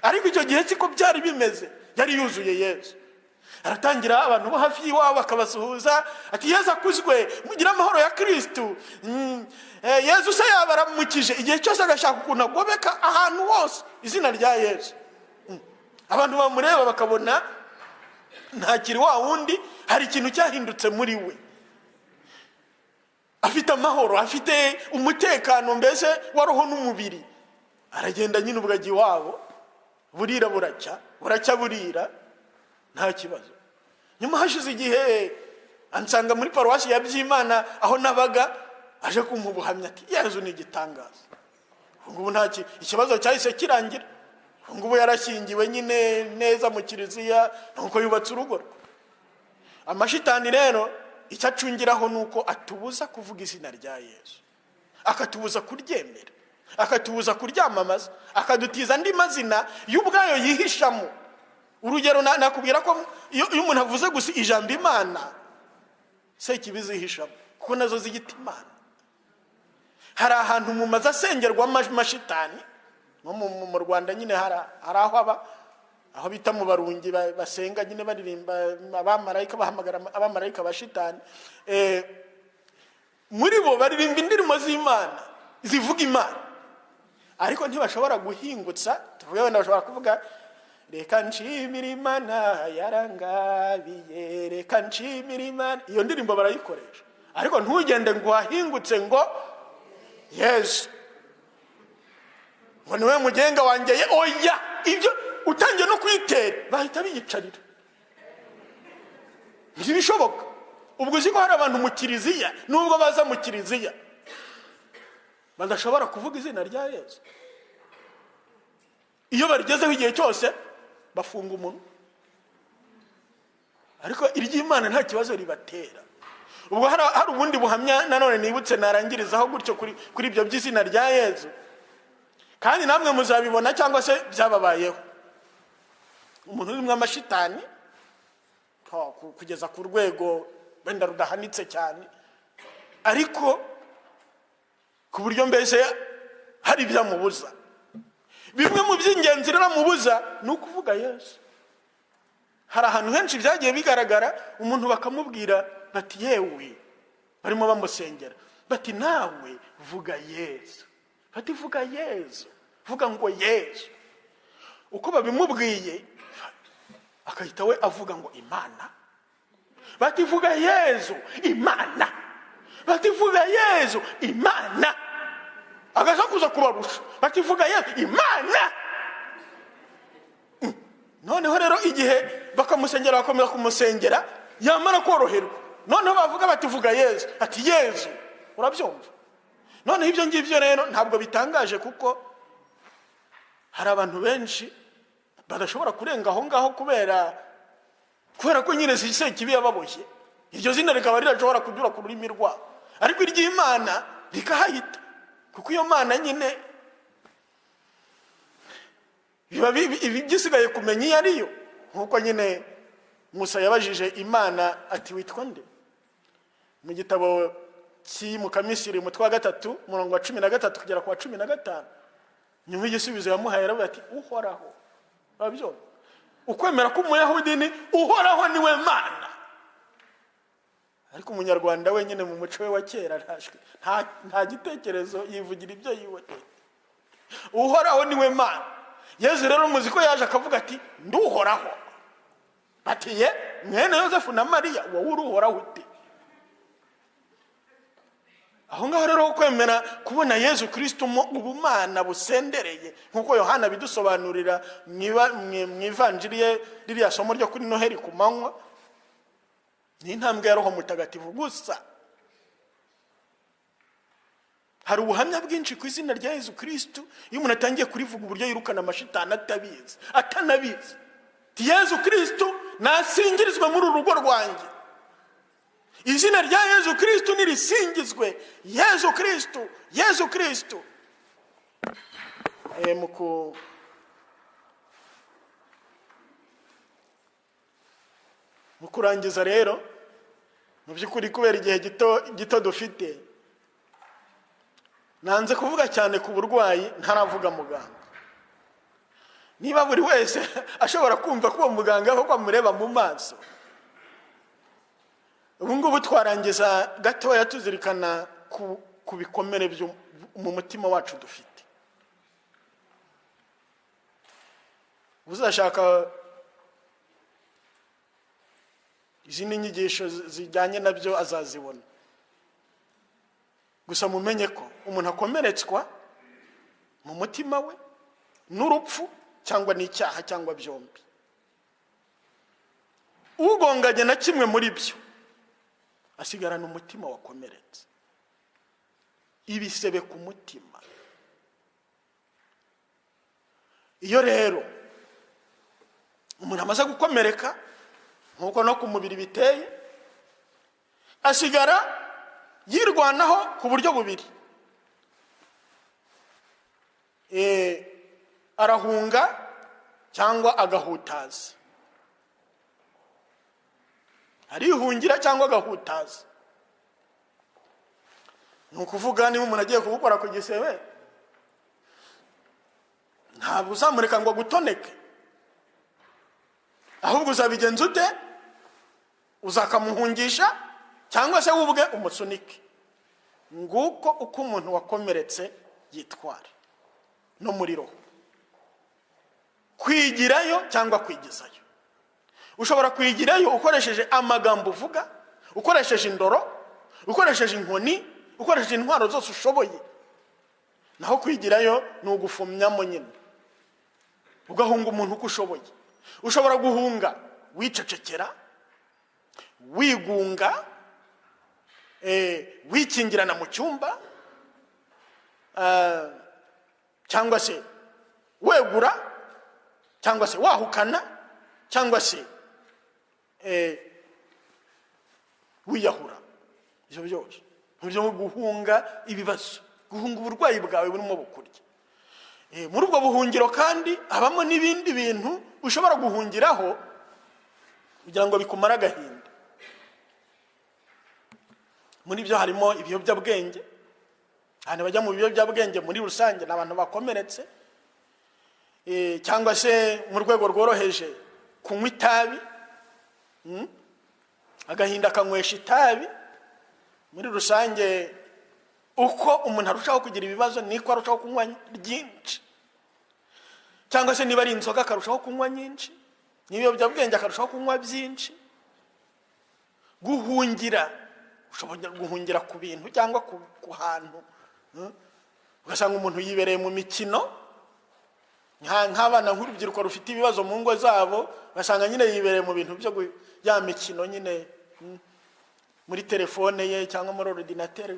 ariko icyo gihe siko byari bimeze. Yari yuzuye Yesu. Aratangira abantu bo hafi y'iwabo akabasuhuza ati Yesu akuzwe, mugira amahoro ya Kristo. Yesu se yabaramukije igihe cyose agashaka ukuntu agobeka ahantu hose izina rya Yesu. Abantu bamureba bakabona ntakiri wa wundi, hari ikintu cyahindutse muri we. Afite amahoro, afite umutekano mbese wa roho n'umubiri. Aragenda nyine ubwagi wabo, burira buracya burira nta kibazo. Nyuma hashize igihe ansanga muri paruwasi ya Byimana aho nabaga, aje kumpa ubuhamya ati Yesu ni igitangaza. Ngubu nta ikibazo cyahise kirangira. Ngubu yarashyingiwe nyine neza mu kiliziya, nuko yubatse urugo. Amashitani rero icyo acungiraho nuko atubuza kuvuga izina rya Yesu, akatubuza kuryemera, akatubuza kuryamamaza, akadutiza andi mazina y'ubwayo yihishamo. Urugero nakubwira ko iyo umuntu avuze gusa ijambo Imana, se kibizihishamo kuko nazo zigita Imana. Hari ahantu mu maza asengerwa amashitani mu Rwanda nyine hari aho aba, aho bita mu Barungi basenga nyine baririmba abamarayika, bahamagara abamarayika bashitani. Muri bo baririmba indirimbo z'Imana zivuga Imana, ariko ntibashobora guhingutsa. Tuvuge wenda bashobora kuvuga reka nshimire Imana yarangabiye, reka nshimire Imana. Iyo ndirimbo barayikoresha, ariko ntugende ngo wahingutse ngo Yesu ngo niwe mugenga wanjye. Oya, ibyo utangiye no kwitera bahita biyicarira. Ntibishoboka. Ubwo uzi ko hari abantu mu kiliziya, nubwo baza mu kiliziya badashobora kuvuga izina rya Yesu. Iyo barigezeho igihe cyose bafunga umuntu, ariko iry'Imana nta kibazo ribatera. Ubwo hari ubundi buhamya nanone nibutse narangirizaho gutyo kuri ibyo by'izina rya Yesu, kandi namwe muzabibona cyangwa se byababayeho. Umuntu urimo amashitani kugeza ku rwego wenda rudahanitse cyane, ariko ku buryo mbese hari ibyamubuza. Bimwe mu by'ingenzi rero mubuza ni ukuvuga Yesu. Hari ahantu henshi byagiye bigaragara, umuntu bakamubwira bati yewe, barimo bamusengera bati nawe vuga Yesu, bati vuga Yesu, vuga ngo Yesu. Uko babimubwiye akahita we avuga ngo Imana, bati vuga Yesu Imana, bati vuga Yesu Imana. Agaza kuza kubarusha bati vuga Yesu Imana. Noneho rero igihe bakamusengera, bakomeza kumusengera, yamara koroherwa, noneho bavuga bati vuga Yesu, ati Yesu. Urabyumva? Noneho ibyo ngibyo rero ntabwo bitangaje, kuko hari abantu benshi badashobora kurenga aho ngaho kubera ko nyine se kibi yababoshye. Iryo zina rikaba rirashobora kunyura ku rurimi rwabo, ariko iry'Imana rikahahita, kuko iyo Mana nyine biba gisigaye kumenya iyo ariyo. Nkuko nyine Musa yabajije Imana ati witwa nde? Mu gitabo cy'Imuka Misiri umutwe wa 3 umurongo wa 13 kugera ku wa 15, nyuma y'igisubizo yamuhaye aravuga ati Uhoraho. Babyo ukwemera ko Umuyahudi ni Uhoraho niwe Mana, ariko Umunyarwanda wenyine mu muco we wa kera nta gitekerezo, yivugira ibyo yiboneye. Uhoraho niwe Mana. Yesu rero muzi ko yaje akavuga ati nduhoraho. Bati ye mwene Yosefu na Mariya, wowe uruhoraho ute? Aho ngaho rero kwemera kubona Yesu Kristo mu ubumana busendereye, nkuko Yohana bidusobanurira mu Evanjiri ririya somo ryo kuri Noheli ku manywa, ni intambwe ya Roho Mutagatifu gusa. Hari ubuhamya bwinshi ku izina rya Yesu Kristo, iyo umuntu atangiye kurivuga uburyo yirukana amashitani atanabizi. Yesu Kristo nasingirizwe muri urugo rwanjye. Izina rya Yesu Kristo nirisingizwe. Yesu Kristo, Yesu Kristo. Mukurangiza rero mu by'ukuri kubera igihe gito dufite, nanze kuvuga cyane ku burwayi ntaravuga muganga. Niba buri wese ashobora kumva ko muganga ko amureba mu maso, ubu ngubu twarangiza gatoya tuzirikana ku bikomere byo mu mutima wacu dufite. Uzashaka izindi nyigisho zijyanye nabyo azazibona. Gusa mumenye ko umuntu akomeretswa mu mutima we n'urupfu cyangwa n'icyaha cyangwa byombi. Ugonganye na kimwe muri byo asigarana umutima wakomeretse, ibisebe ku mutima. Iyo rero umuntu amaze gukomereka nkuko no ku mubiri biteye, asigara yirwanaho ku buryo bubiri. Arahunga cyangwa agahutaza. Arihungira cyangwa agahutaza. Ni ukuvuga niba umuntu agiye kubukora ku gisebe, ntabwo uzamureka ngo gutoneke, ahubwo uzabigenza ute? Uzakamuhungisha cyangwa se wubwe umusunike. Nguko uko umuntu wakomeretse yitwara no muri roho. Kwigirayo cyangwa kwigizayo. Ushobora kwigirayo ukoresheje amagambo uvuga, ukoresheje indoro, ukoresheje inkoni, ukoresheje intwaro zose ushoboye. Naho kwigirayo ni ugufumyamo nyine, ugahunga umuntu uko ushoboye. Ushobora guhunga wicecekera, wigunga, wikingirana mu cyumba, cyangwa se wegura, cyangwa se wahukana, cyangwa se wiyahura. Ibyo byose nibyo guhunga ibibazo, guhunga uburwayi bwawe burimo bukurya. Muri ubwo buhungiro kandi habamo n'ibindi bintu ushobora guhungiraho kugira ngo bikumara agahinda. Muri byo harimo ibiyobyabwenge. Abantu bajya mu biyobyabwenge muri rusange n'abantu bakomeretse, cyangwa se mu rwego rworoheje kunywa itabi, agahinda kanywesha itabi. Muri rusange uko umuntu arushaho kugira ibibazo niko arushaho kunywa ryinshi, cyangwa se niba ari inzoga akarushaho kunywa nyinshi, n'ibiyobyabwenge akarushaho kunywa byinshi. Guhungira, ushobora guhungira ku bintu cyangwa ku hantu. Ugasanga umuntu yibereye mu mikino, nk'abana nk'urubyiruko rufite ibibazo mu ngo zabo, ugasanga nyine yibereye mu bintu byo ya mikino nyine, muri telefone ye cyangwa muri ordinateur.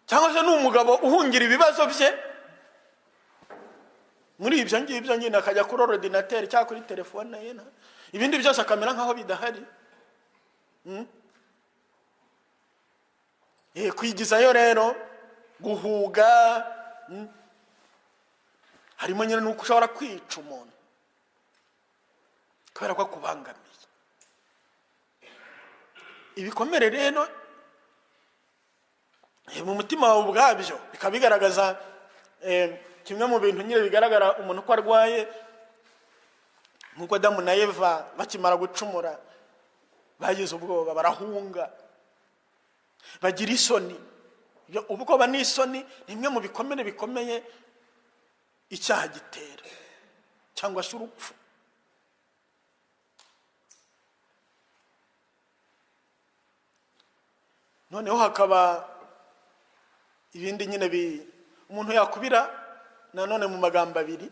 Cyangwa se n'umugabo uhungira ibibazo bye muri ibyo ngibyo nyine, akajya kuri ordinateur cyangwa kuri telefone ye, ibindi byose akamera nkaho bidahari. Kwigizayo rero, guhuga, harimo nyine nuko ushobora kwica umuntu kubera ko akubangamiye. Ibikomere rero mu mutima wawe ubwabyo bikaba bigaragaza kimwe mu bintu nyine bigaragara umuntu ko arwaye. Nk'uko Adamu na Eva bakimara gucumura bagize ubwoba, barahunga, bagira isoni. Ubwoba n'isoni ni imwe mu bikomere bikomeye icyaha gitera, cyangwa se urupfu. Noneho hakaba ibindi nyine umuntu yakubira nanone mu magambo abiri: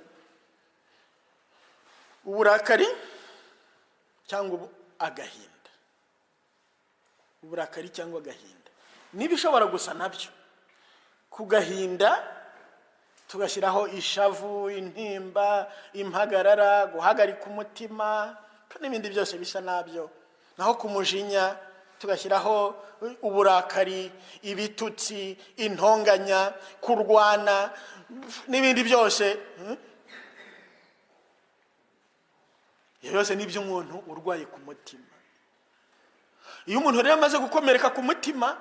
uburakari cyangwa agahinda. Uburakari cyangwa agahinda n'ibishobora gusa nabyo. Ku gahinda tugashyiraho ishavu, intimba, impagarara, guhagarika umutima n'ibindi byose bisa nabyo. Naho ku mujinya tugashyiraho uburakari, ibitutsi, intonganya, kurwana n'ibindi byose. Ibyo byose ni iby'umuntu urwaye ku mutima. iyo umuntu rero amaze gukomereka ku mutima,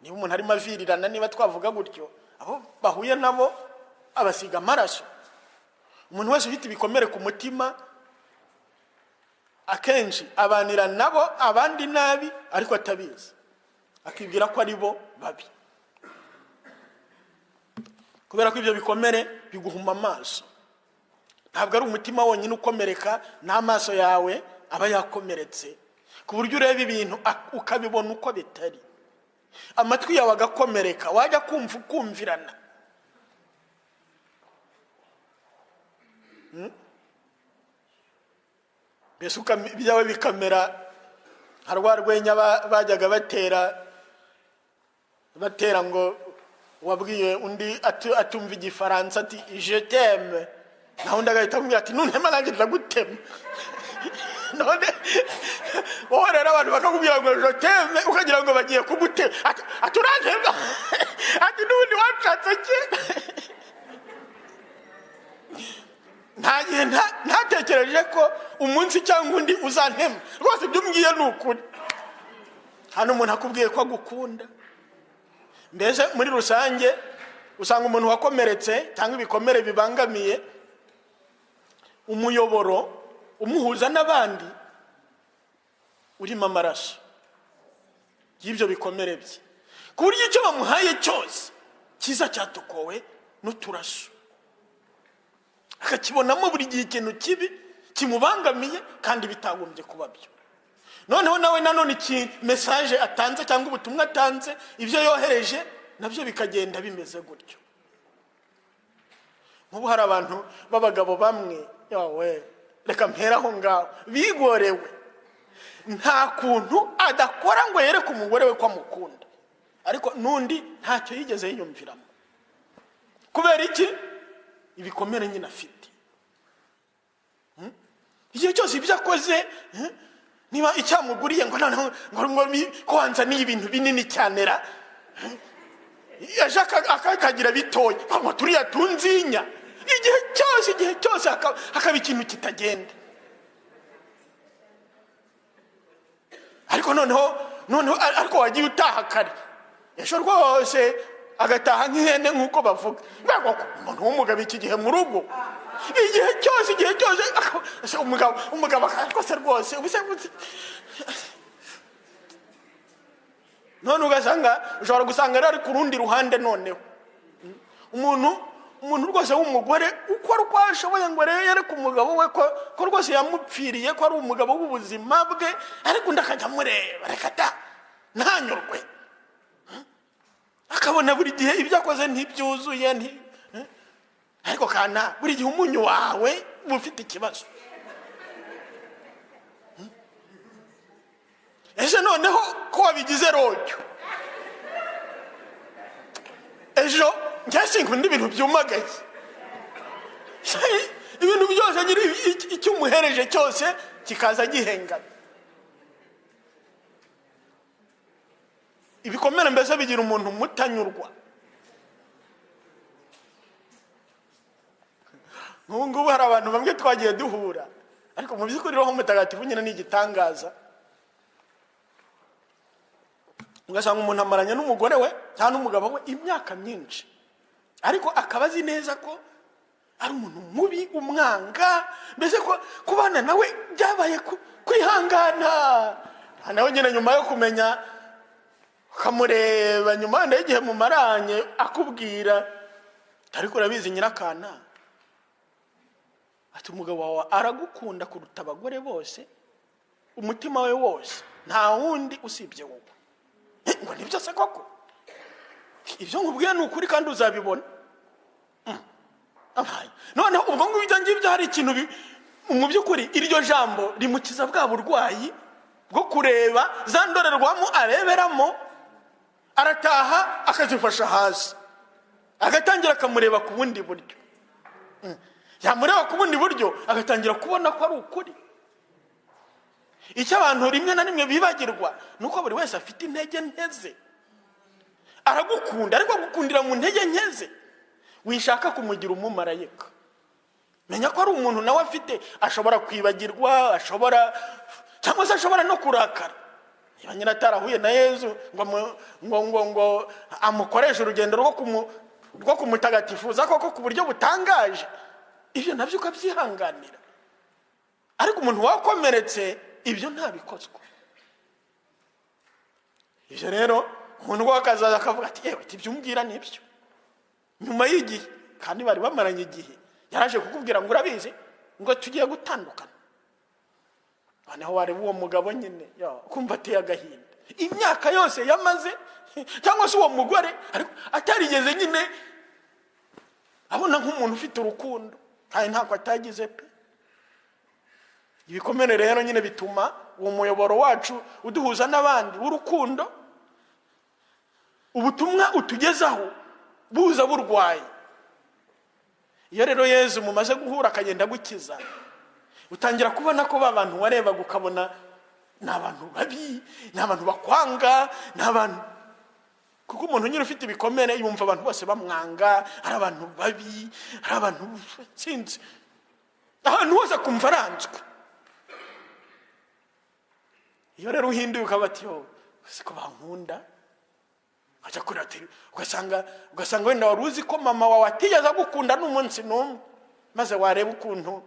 niba umuntu arimo avirirana, niba twavuga gutyo, abo bahuye nabo abasiga amaraso. Umuntu wese ufite ibikomere ku mutima akenshi abanira nabo abandi nabi ariko atabizi, akibwira ko ari bo babi, kubera ko ibyo bikomere biguhuma amaso. Ntabwo ari umutima wonyine ukomereka, n'amaso yawe aba yakomeretse ku buryo ureba ibintu ukabibona uko bitari. Amatwi yawe agakomereka, wajya kumva ukumvirana. Mbese byawe bikamera nka rwa rwenya bajyaga batera ngo wabwiye undi atumva igifaransa ati je t'aime, naho undi agahita amubwira ati nuntema nanjye ndagutema. None wowe rero abantu bakakubwira ngo je t'aime ukagira ngo bagiye kugutema, ati urantema, ati n'ubundi wanshatse ki? Ntatekereje ko umunsi cyangwa undi uzantema. Rwose ibyo umbwiye ni ukuri. Hano umuntu akubwiye ko agukunda. Mbese muri rusange usanga umuntu wakomeretse cyangwa ibikomere bibangamiye umuyoboro umuhuza n'abandi urimo amaraso y'ibyo bikomere bye, ku buryo icyo bamuhaye cyose kiza cyatukowe n'uturaso, akakibonamo buri gihe ikintu kibi kimubangamiye kandi bitagombye kuba byo. Noneho nawe nanone iki message atanze cyangwa ubutumwa atanze, ibyo yohereje nabyo bikagenda bimeze gutyo. Nk'ubu hari abantu b'abagabo bamwe, yawe reka mperaho ngaho, bigorewe, nta kuntu adakora ngo yereke umugore we ko amukunda, ariko nundi ntacyo yigeze yiyumviramo. Kubera iki? Ibikomere nyine afite. Igihe cyose ibyo akoze, niba icyamuguriye ngo noneho ngo kwanza ni ibintu binini cyane ra, yashaka akagira bitoye ngo turiya tunzinya, igihe cyose hakaba ikintu kitagenda. Ariko noneho ariko wagiye utaha kare, ejo rwose agataha nk'ihene nk'uko bavuga. Ngo umuntu w'umugabo iki gihe mu rugo, igihe cyose umugabo akakose rwose none ugasanga ushobora gusanga ari ku rundi ruhande. Noneho umuntu rwose w'umugore ukora uko ashoboye ngo rero ku mugabo we ko rwose yamupfiriye, ko ari umugabo w'ubuzima bwe, ariko ndakajya mureba reka ta ntanyurwe, akabona buri gihe ibyo akoze ntibyuzuye, ariko kana buri gihe umunyu wawe ufite ikibazo. Ese noneho ko wabigize rocyo, ejo njyasinkunda ibintu byumagaye, ibintu byose nyiri icyo umuhereje cyose kikaza gihengana. Ibikomere mbese bigira umuntu mutanyurwa. Ngubu hari abantu bamwe twagiye duhura, ariko mu by'ukuri Roho Mutagatifu nyine ni igitangaza. Ugasanga umuntu amaranye n'umugore we cyangwa n'umugabo we imyaka myinshi, ariko akaba azi neza ko ari umuntu mubi, umwanga, mbese ko kubana nawe byabaye kwihangana. Nawe nyine nyuma yo kumenya, ukamureba nyuma y'igihe mumaranye akubwira, ariko urabizi nyirakana, ati umugabo wawe aragukunda kuruta abagore bose, umutima we wose, nta wundi usibye wowe. Ngo nibyo se koko? Ibyo nkubwiye ni ukuri kandi uzabibona. Noneho ubwo ngubwo ngibyo hari ikintu mu by'ukuri iryo jambo rimukiza bwa burwayi bwo kureba za ndorerwamo areberamo, arataha akazifasha hasi, agatangira akamureba ku bundi buryo. Yamureba ku bundi buryo agatangira kubona ko ari ukuri. Icyo abantu rimwe na rimwe bibagirwa nuko buri wese afite intege nkeze. Aragukunda ariko agukundira mu ntege nkeze, wishaka kumugira umumarayika. Menya ko ari umuntu nawe afite, ashobora kwibagirwa, ashobora cyangwa se ashobora no kurakara. Niba nyine atarahuye na Yezu ngo amukoresha urugendo rwo kumutagatifuza koko ku buryo butangaje, ibyo nabyo ukabyihanganira. Ariko umuntu wakomeretse ibyo ntabikozwa. Ibyo rero umuntu wakazaza akavuga ati yewe ibyo umbwira nibyo. Nyuma y'igihe, kandi bari bamaranye igihe, yaraje kukubwira ngo urabizi ngo tugiye gutandukana. Noneho wareba uwo mugabo nyine kumva ateye agahinda, imyaka yose yamaze, cyangwa se uwo mugore ariko atarigeze nyine abona nk'umuntu ufite urukundo, kandi ntako atagize pe. Ibikomere rero nyine bituma uwo muyoboro wacu uduhuza n'abandi w'urukundo, ubutumwa utugezaho buza burwaye. Iyo rero Yezu mumaze guhura akagenda gukiza, utangira kubona ko babantu warebaga ukabona ni abantu babi, ni abantu bakwanga, ni abantu, kuko umuntu nyine ufite ibikomere yumva abantu bose bamwanga, ari abantu babi, ari abantu sinzi, ahantu hose akumva aranzwe. Iyo rero uhinduye ukaba ati yo siko bankunda, ajya kuri ati ugasanga wenda wari uzi ko mama wawe atigeze agukunda n'umunsi n'umwe, maze wareba ukuntu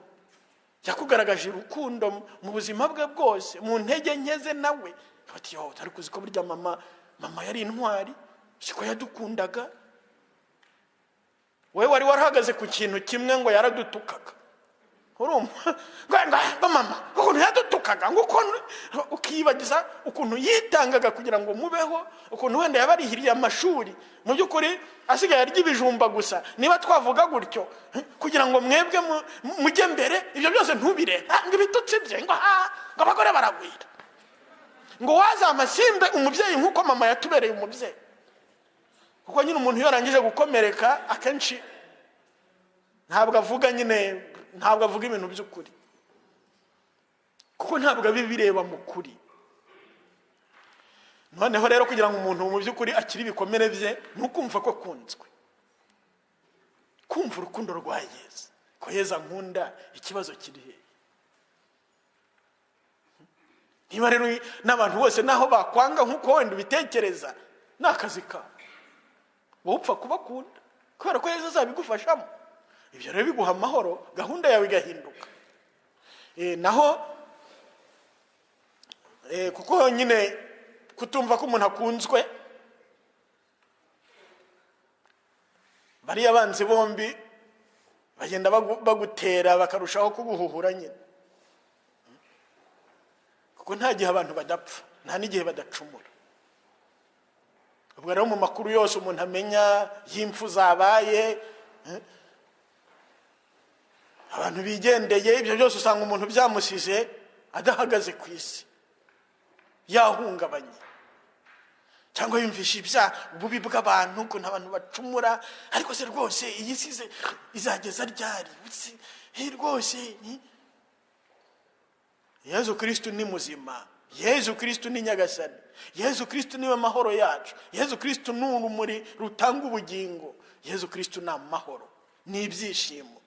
yakugaragaje urukundo mu buzima bwe bwose, mu ntege nke ze nawe ati yo utari kuzi ko burya mama yari intwari, siko yadukundaga. Wewe wari warahagaze ku kintu kimwe ngo yaradutukaga, urumva ngo mama ukuntu yadutukaga, ngo ukibagiza ukuntu yitangaga kugira ngo mubeho, ukuntu wenda yabarihiriye amashuri, mu by'ukuri asigaye arya ibijumba gusa. Niba twavuga gutyo kugira ngo mwebwe mujye mbere, ibyo byose ntubire, ngo ibitutsi bye ngo abagore baragwira, ngo waza amasimbe umubyeyi nk'uko mama yatubereye umubyeyi. Kuko nyine umuntu iyo arangije gukomereka akenshi ntabwo avuga ibintu by'ukuri, kuko ntabwo bireba mu kuri. Noneho rero kugira ngo umuntu mu by'ukuri akiri ibikomere bye, nukumva ko kunzwe, kumva urukundo rwa Yezu, ko Yezu ankunda, ikibazo kiri he? Niba rero n'abantu bose naho bakwanga nk'uko wenda ubitekereza, ni akazi kawe, wowe upfa kubakunda kubera ko Yezu azabigufashamo. Ibyo rero biguha amahoro, gahunda yawe igahinduka. Naho kuko nyine kutumva ko umuntu akunzwe, bariya banzi bombi bagenda bagutera bakarushaho kuguhuhura nyine, kuko nta gihe abantu badapfa, nta n'igihe badacumura. Ubwo rero mu makuru yose umuntu amenya y'impfu zabaye, abantu bigendeye, ibyo byose usanga umuntu byamusize adahagaze ku isi, yahungabanye, cyangwa yumvisha ububi bw'abantu, ukuntu abantu bacumura. Ariko se rwose iyi si izageza ryari? Rwose Yezu Kristo ni muzima, Yezu Kristo ni nyagasani, Yezu Kristo niwe mahoro yacu, Yezu Kristo ni urumuri rutanga ubugingo, Yezu Kristo ni amahoro, ni ibyishimo.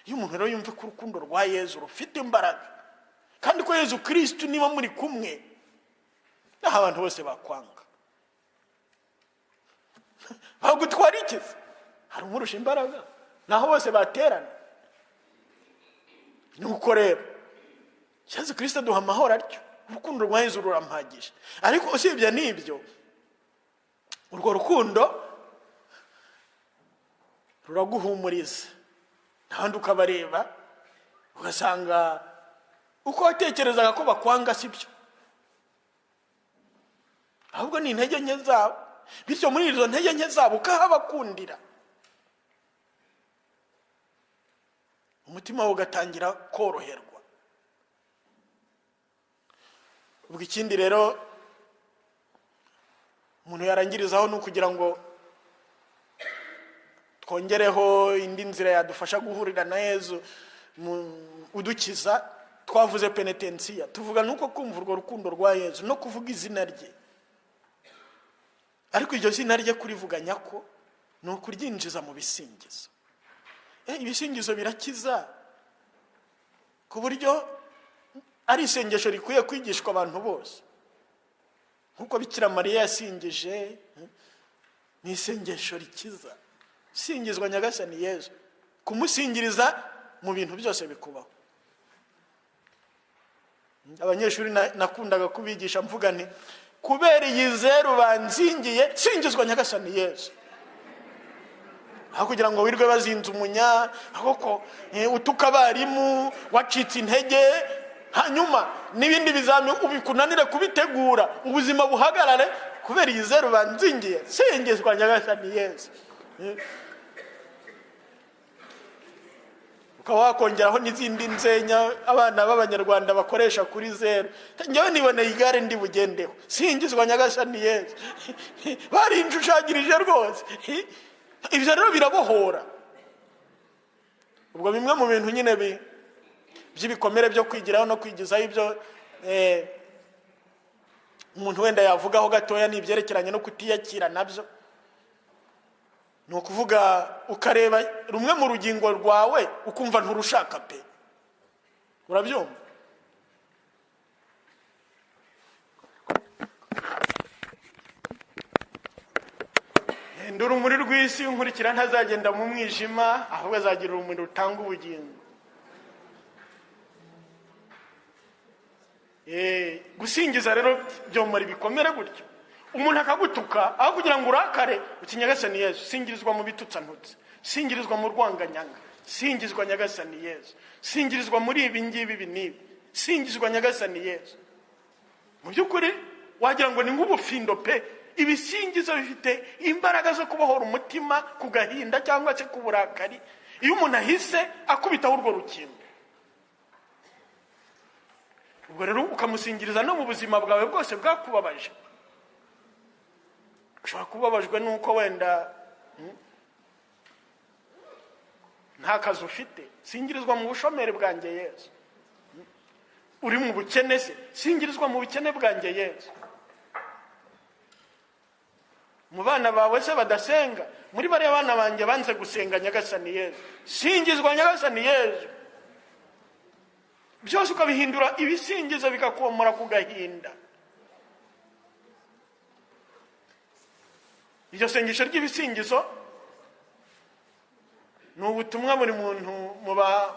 Iyo umuntu rero yumva ko urukundo rwa Yezu rufite imbaraga, kandi ko Yezu Kristo niba muri kumwe, naho abantu bose bakwanga bagutwara iki? Hari umurusha imbaraga, naho bose baterana. Nuko rero Yezu Kristo aduha amahoro atyo, urukundo rwa Yezu rurampagije. Ariko usibye n'ibyo, urwo rukundo ruraguhumuriza, kandi ukabareba ugasanga uko watekerezaga ko bakwanga sibyo, ahubwo ni intege nke zabo. Bityo muri izo ntege nke zabo ukahabakundira, umutima wawe ugatangira koroherwa. Ubwo ikindi rero umuntu yarangirizaho ni ukugira ngo twongereho indi nzira yadufasha guhurira na Yezu udukiza. Twavuze penetensiya, tuvuga nuko kumva urwo rukundo rwa Yezu no kuvuga izina rye. Ariko iryo zina rye kurivuganya ko ni ukuryinjiza mu bisingizo. Ibisingizo birakiza, ku buryo ari isengesho rikwiye kwigishwa abantu bose, nkuko Bikira Mariya yasingije. Ni isengesho rikiza. Singizwa Nyagasani Yezu. Kumusingiriza mu bintu byose bikubaho. Abanyeshuri nakundaga kubigisha mvuga nti kubera iyi zeru banzingiye singizwa Nyagasani Yezu. Aho kugira ngo wirwe bazinze umunya, ahoko utuka abarimu, wacitse intege, hanyuma n'ibindi bizami ubikunanire kubitegura, ubuzima buhagarare kubera iyi zeru banzingiye singizwa Nyagasani Yezu. Ukaba wakongeraho n'izindi nzenya abana b'Abanyarwanda bakoresha kuri zeru. Njyewe niboneye igare ndi bugendeho, singizwa Nyagasani Yezu. Barinjushagirije rwose. Ibyo rero birabohora. Ubwo bimwe mu bintu nyine by'ibikomere byo kwigiraho no kwigizaho ibyo umuntu wenda yavugaho gatoya ni ibyerekeranye no kutiyakira nabyo. Ni ukuvuga ukareba rumwe mu rugingo rwawe ukumva nturushaka pe. Urabyumva? Ndurumuri rw'isi unkurikira ntazagenda mu mwijima, ahubwo azagira urumuri rutanga ubugingo. Gusingiza rero byomora ibikomere gutyo. Umuntu akagutuka aho kugira ngo urakare uti Nyagasani Yezu, singirizwa mu bitutsa ntutse, singirizwa mu rwanganyanga, singizwa Nyagasani Yezu, singirizwa muri ibi ngibi binibi, singizwa Nyagasani Yezu. Mu by'ukuri wagira ngo ni nk'ubufindo pe. Ibisingizo bifite imbaraga zo kubohora umutima ku gahinda cyangwa se ku burakari iyo umuntu ahise akubitaho urwo rukingo. Ubwo rero ukamusingiriza no mu buzima bwawe bwose bwakubabaje. Ushobora kubabajwe nuko wenda nta kazi ufite, singirizwa mu bushomeri bwanjye Yezu. Uri mu bukene se, singirizwa mu bukene bwanjye Yezu. Mu bana bawe se badasenga, muri bariya bana banjye banze gusenga Nyagasani Yezu, singizwa Nyagasani Yezu. Byose ukabihindura ibisingizo bikakomora ku gahinda. Iryo sengesho ry'ibisingizo ni ubutumwa buri muntu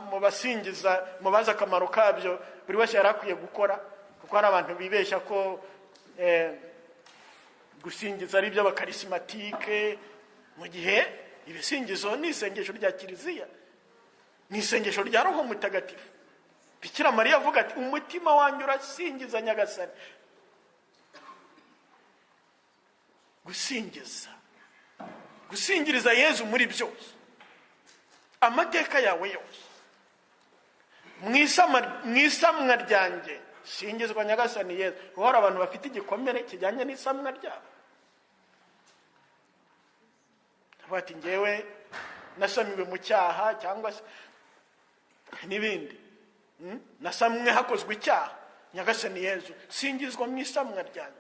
mu basingiza mubaza akamaro kabyo buri wese yarakwiye gukora, kuko hari abantu bibeshya ko gusingiza ari byo abakarismatike, mu gihe ibisingizo ni isengesho rya Kiliziya, ni isengesho rya Roho Mutagatifu. Bikira Mariya avuga ati umutima wanjye urasingiza Nyagasani. Gusingiriza Yezu muri byose, amateka yawe yose, mu isamwa ryanjye singizwa Nyagasani Yezu. Uhora abantu bafite igikomere kijyanye n'isamwa ryabo. Bati ngewe nasamiwe mu cyaha cyangwa se n'ibindi, nasamwe hakozwe icyaha, Nyagasani Yezu singizwa mu isamwa ryanjye.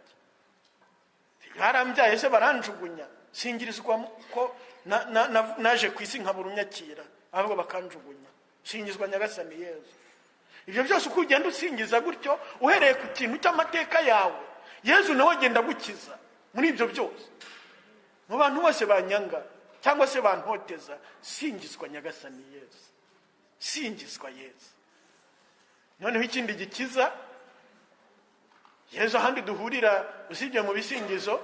Barambyaye se baranjugunya, singirizwa ko naje ku isi nkabura unyakira, ahubwo bakanjugunya, singizwa Nyagasani Yezu. Ibyo byose uko ugenda usingiza gutyo uhereye ku kintu cy'amateka yawe, Yezu nawe agenda gukiza muri ibyo byose. Mu bantu bose banyanga cyangwa se bantoteza, singizwa Nyagasani Yezu, singizwa Yezu. Noneho ikindi gikiza Yezu ahandi duhurira usibye mu bisingizo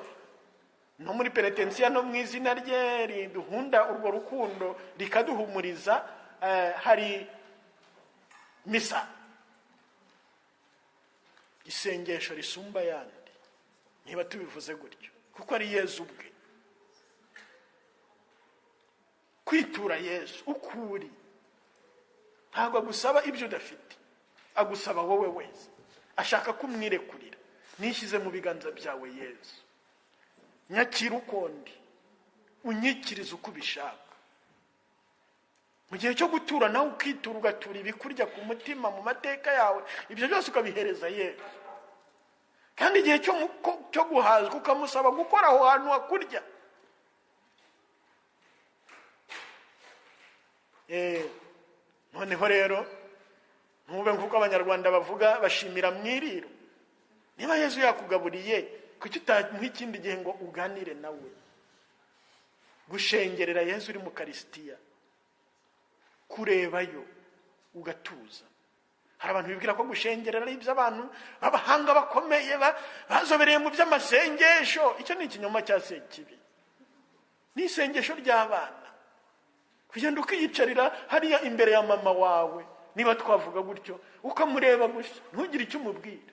no muri penetensiya no mu izina rye riduhunda urwo rukundo rikaduhumuriza, hari misa, isengesho risumba yandi, niba tubivuze gutyo, kuko ari Yezu ubwe. Kwitura Yezu ukuri, ntabwo agusaba ibyo udafite, agusaba wowe wese, ashaka kumwirekurira. Nishyize mu biganza byawe Yezu, nyakira uko ndi, unyikiriza uko ubishaka. Mu gihe cyo gutura nawe ukitura, ugatura ibikurya ku mutima mu mateka yawe, ibyo byose ukabihereza Yezu. Kandi igihe cyo guhazwa ukamusaba gukora aho hantu hakurya. Noneho rero ntube nk'uko abanyarwanda bavuga bashimira mwiriro. Niba Yesu yakugaburiye, kuki utamuha ikindi gihe ngo uganire nawe? Gushengerera Yesu uri mu Karisitiya, kurebayo ugatuza. Hari abantu bibwira ko gushengerera ari iby'abantu abahanga bakomeye bazobereye mu by'amasengesho. Icyo ni ikinyoma cya Sekibi. Ni isengesho ry'abana. Kugenda ukiyicarira hariya imbere ya mama wawe, niba twavuga gutyo, ukamureba gusa, ntugire icyo umubwira.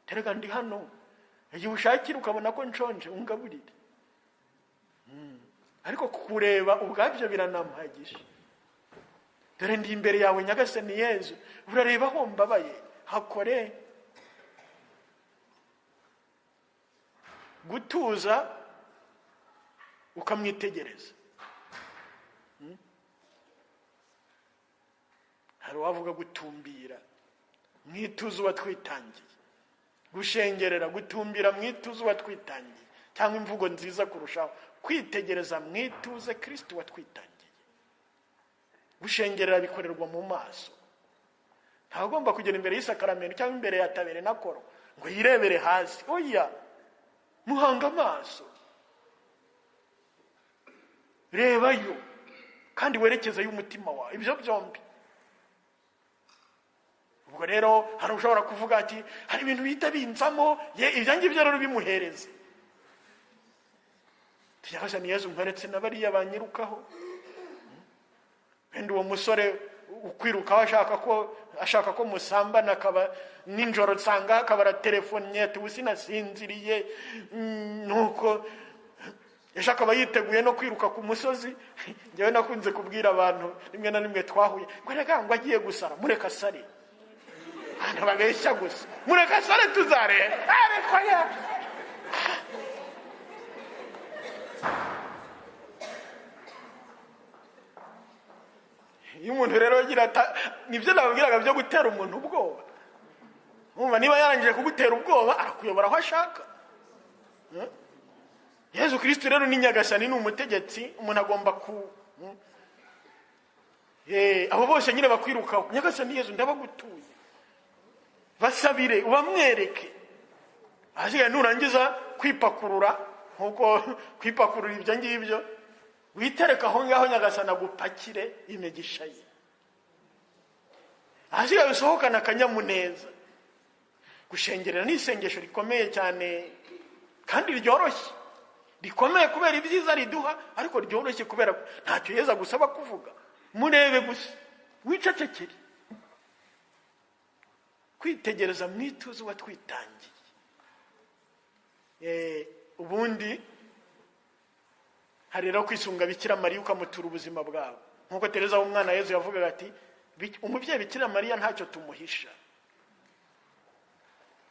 Terega ndi hano, igihe ushakira ukabona ko nshonje ungaburire. Ariko kureba ubwabyo biranamuhagisha. Dore ndi imbere yawe Nyagasani Yezu, urareba aho mbabaye, hakore. Gutuza ukamwitegereza. Hari uwavuga gutumbira, mwituze uwatwitangiye. Gushengerera, gutumbira, mwituze uwatwitangiye. Cyangwa imvugo nziza kurushaho, kwitegereza, mwituze Kristo watwitangiye. Gushengerera bikorerwa mu maso. Ntagomba kugera imbere y'isakaramento cyangwa imbere ya taberenakoro ngo yirebere hasi. Oya, muhanga amaso, rebayo kandi werekezayo umutima wawe. Ibyo byombi. Ubwo rero hari ushobora kuvuga ati hari ibintu bihita binzamo, ibyo ngibyo rero bimuhereze. Nyagasani Yezu nkweretse na bariya banyirukaho. Kandi uwo musore ukwirukaho ashaka ko musambana, akaba ninjoro nsanga akabara telefone ati usinasinziriye, nuko ejo akaba yiteguye no kwiruka ku musozi. Njyewe nakunze kubwira abantu rimwe na rimwe twahuye, ngo reka ngo agiye gusara, mureka sare. Ntababeshya gusa, mureka sare tuzareba. Ariko ya iyo umuntu rero agira nibyo nababwiraga byo gutera umuntu ubwoba. Umva niba yarangije kugutera ubwoba, arakuyobora aho ashaka. Yesu Kristo rero ni Nyagasani, ni umutegetsi. Umuntu agomba abo bose nyine bakwirukaho, Nyagasani Yesu ndabagutuye, basabire, ubamwereke. Ahasigaye nurangiza kwipakurura, nkuko kwipakurura ibyo ngibyo, witereka aho ngaho Nyagasani agupakire imigisha ye. Ahasigaye usohokana akanyamuneza. Gushengerera ni isengesho rikomeye cyane kandi ryoroshye. Rikomeye kubera ibyiza riduha, ariko ryoroshye kubera ntacyo Yezu gusaba kuvuga. Murebe gusa, wicecekere. Kwitegereza, mwituze watwitangiye. Ubundi hari rero kwisunga Bikira Mariya ukamutura ubuzima bwawe. Nkuko Tereza w'umwana Yezu yavugaga ati umubyeyi Bikira Mariya ntacyo tumuhisha.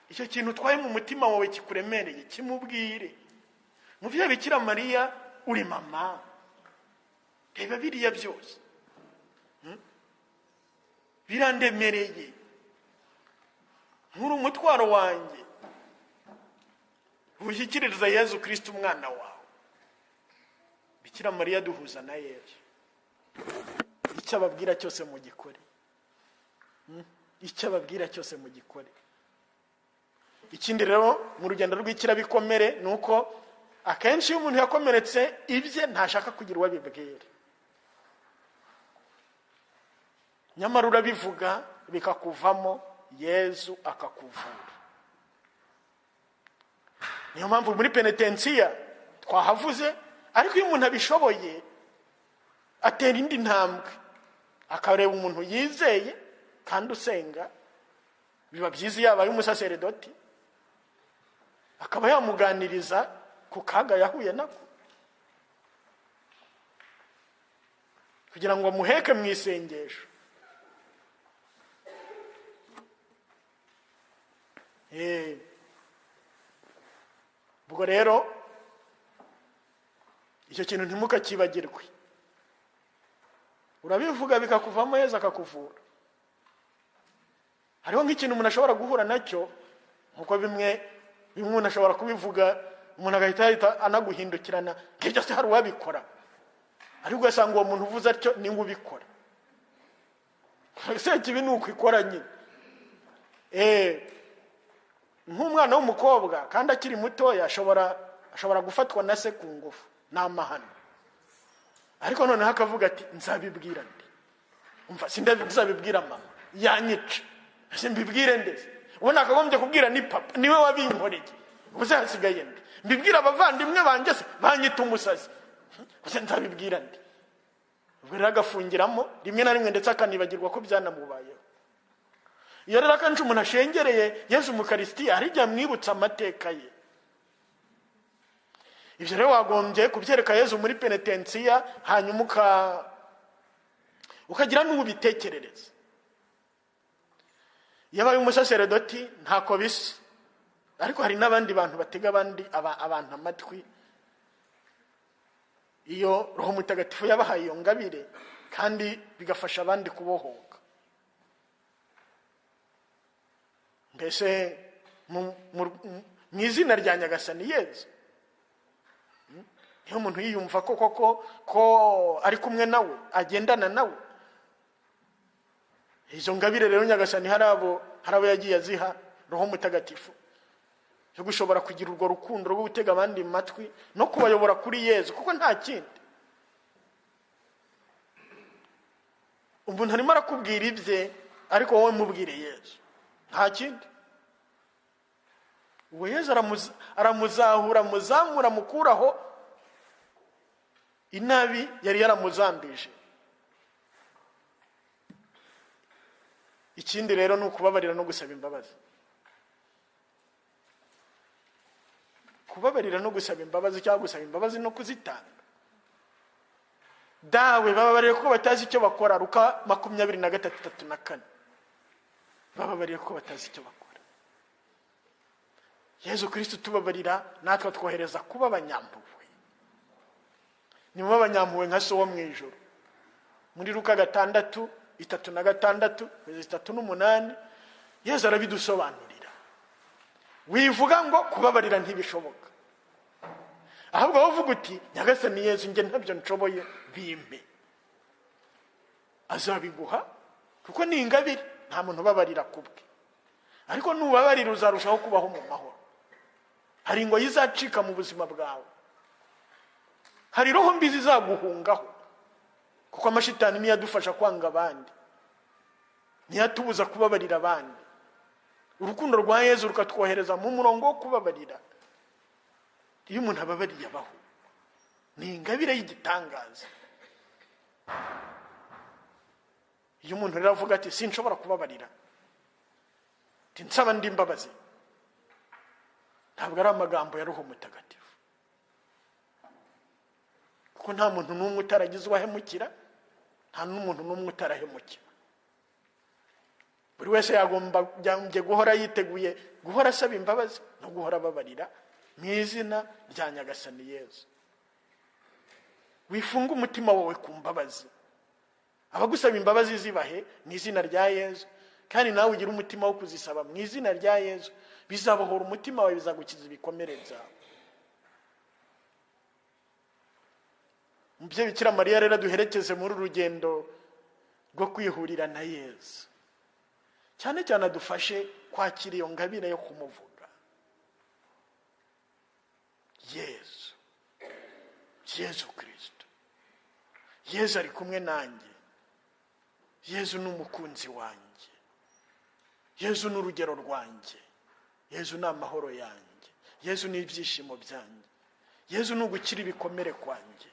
Icyo kintu twaye mu mutima wawe kikuremereye, kimubwire. Umubyeyi Bikira Mariya uri mama, reba biriya byose birandemereye, nkuru umutwaro wanjye, ushyikiriza Yezu Kristo umwana wawe. Bikira Mariya duhuza na Yezu. Icyo ababwira cyose mu gikore. Icyo ababwira cyose mu gikore. Ikindi rero mu rugendo rw'ikirabikomere ni uko akenshi iyo umuntu yakomeretse ibye ntashaka kugira uwo abibwira. Nyamara urabivuga bikakuvamo, Yezu akakuvura. Niyo mpamvu muri penetensiya twahavuze, ariko iyo umuntu abishoboye atera indi ntambwe, akareba umuntu yizeye kandi usenga. Biba byiza iyo abaye umusaseredoti, akaba yamuganiriza ku kaga yahuye nako, kugira ngo amuheke mu isengesho. Ubwo rero icyo kintu ntimukakibagirwe. Urabivuga bikakuvamo, Yezu akakuvura. Hariho nk'ikintu umuntu ashobora guhura nacyo, nkuko bimwe umuntu ashobora kubivuga, umuntu agahita anaguhindukirana, nk'ibyo se hari uwabikora. Ariko ugasanga uwo muntu uvuze atyo ni we ubikora. Sekibi ni uko ikora nyine. nk'umwana w'umukobwa kandi akiri mutoya ashobora gufatwa na se ku ngufu, ni amahano. Ariko noneho akavuga ati nzabibwira nde? Umva, nzabibwira mama yanyica, mbibwire ndetse ubu nakagombye kubwira ni papa, niwe wabinkoreye, ubu hasigaye nde? Mbibwira abavandimwe banjye se banyita umusazi, ubu nzabibwira nde? Ubwo rero agafungiramo rimwe na rimwe ndetse akanibagirwa ko byanamubayeho. Iyo rero akenshi umuntu ashengereye Yesu mu Karisitiya hari igihe amwibutsa amateka ye. Ibyo rero wagombye kubyereka Yesu muri penetensiya, hanyuma ukagira n'ubitekerereza. Iyo abaye umusaseredoti ntako bisa, ariko hari n'abandi bantu batega abantu amatwi iyo Roho Mutagatifu yabahaye iyo ngabire, kandi bigafasha abandi kubohoka. Mbese mu izina rya Nyagasani Yesu, iyo umuntu yiyumva ko ari kumwe nawe, agendana nawe, izo ngabire rero Nyagasani hari abo yagiye aziha Roho Mutagatifu yo gushobora kugira urwo rukundo rwo gutega abandi matwi no kubayobora kuri Yesu, kuko nta kindi. Umuntu arimo arakubwira ibye, ariko wowe mubwire Yesu, nta kindi. Uwo Yesu aramuzahura, amuzamura, amukuraho inabi yari yaramuzambije. Ikindi rero ni ukubabarira no gusaba imbabazi. Kubabarira no gusaba imbabazi, cyangwa gusaba imbabazi no kuzitanga. Dawe bababarire ko batazi icyo bakora, Luka 23:34. Bababarire ko batazi icyo bakora. Yesu Kristo tubabarira, natwe twohereza kuba abanyampuhwe. Ni mu abanyampuhwe nka so wo mu ijuru. Muri Luka 6:36-38 Yesu arabidusobanurira. Wivuga ngo kubabarira ntibishoboka, ahubwo wovuga uti Nyagasani Yesu, nge ntabyo nshoboye, bimpe. Azabiguha, kuko ni ingabire, nta muntu ubabarira kubwe. Ariko nubabarira uzarushaho kubaho mu mahoro. Hari ngo yizacika mu buzima bwawe, hari roho mbi zizaguhungaho, kuko amashitani niyo adufasha kwanga abandi, niyo atubuza kubabarira abandi. Urukundo rwa Yesu rukatwohereza mu murongo wo kubabarira. Iyo umuntu ababariye abaho, ni ingabire y'igitangaza. Iyo umuntu rero avuga ati sinshobora kubabarira, nsaba ndi imbabazi, ntabwo ari amagambo ya Roho Mutagatifu, kuko nta muntu n'umwe utaragize uwahemukira, nta n'umuntu n'umwe utarahemukira. Buri wese yagomba guhora yiteguye, guhora asaba imbabazi no guhora ababarira mu izina rya Nyagasani Yesu. Wifunga umutima wawe ku mbabazi. Abagusaba imbabazi zibahe mu izina rya Yesu, kandi nawe ugira umutima wo kuzisaba mu izina rya Yesu. Bizabohora umutima wawe, bizagukiza ibikomere byawe. Umubyeyi Bikira Mariya rero duherekeze muri urugendo rwo kwihurira na Yesu, cyane cyane adufashe kwakira iyo ngabire yo kumuvuga. Yesu Kristo, Yesu ari kumwe nanjye, Yesu ni umukunzi wanjye, Yesu ni urugero rwanjye, Yesu ni amahoro yanjye, Yesu ni ibyishimo byanjye, Yesu ni ugukira ibikomere kwanjye,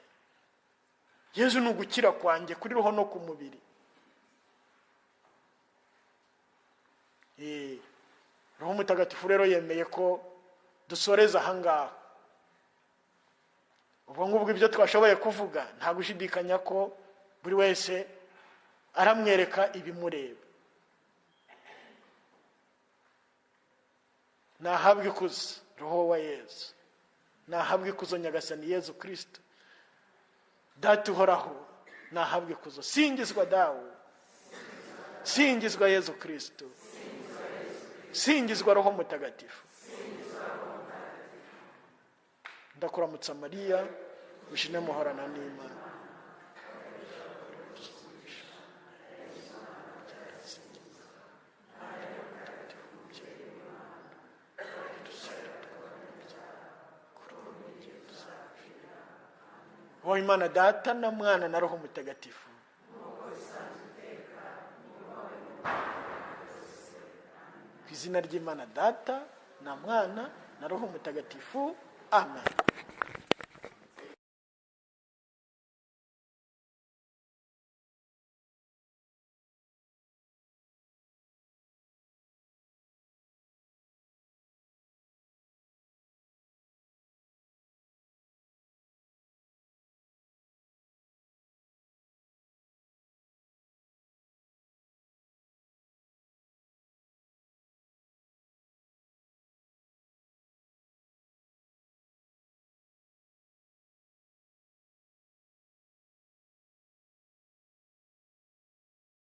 Yesu ni ugukira kwanjye kuri roho no ku mubiri. Roho Mutagatifu rero yemeye ko dusoreza ahangaha. Ubwo ngubwo ibyo twashoboye kuvuga, nta gushidikanya ko buri wese aramwereka ibimureba. Nahabwe ikuzo Roho wa Yesu, nahabwe ikuzo Nyagasani Yesu Kristo, Data uhoraho, nahabwe ikuzo. Singizwa dawe, singizwa Yesu Kristo, singizwa Roho Mutagatifu. Ndakuramutsa Mariya, ushine muhorana n'Imana. wowe Imana Data na Mwana na Roho Mutagatifu. Ku izina ry'Imana Data na Mwana na Roho Mutagatifu. Amen.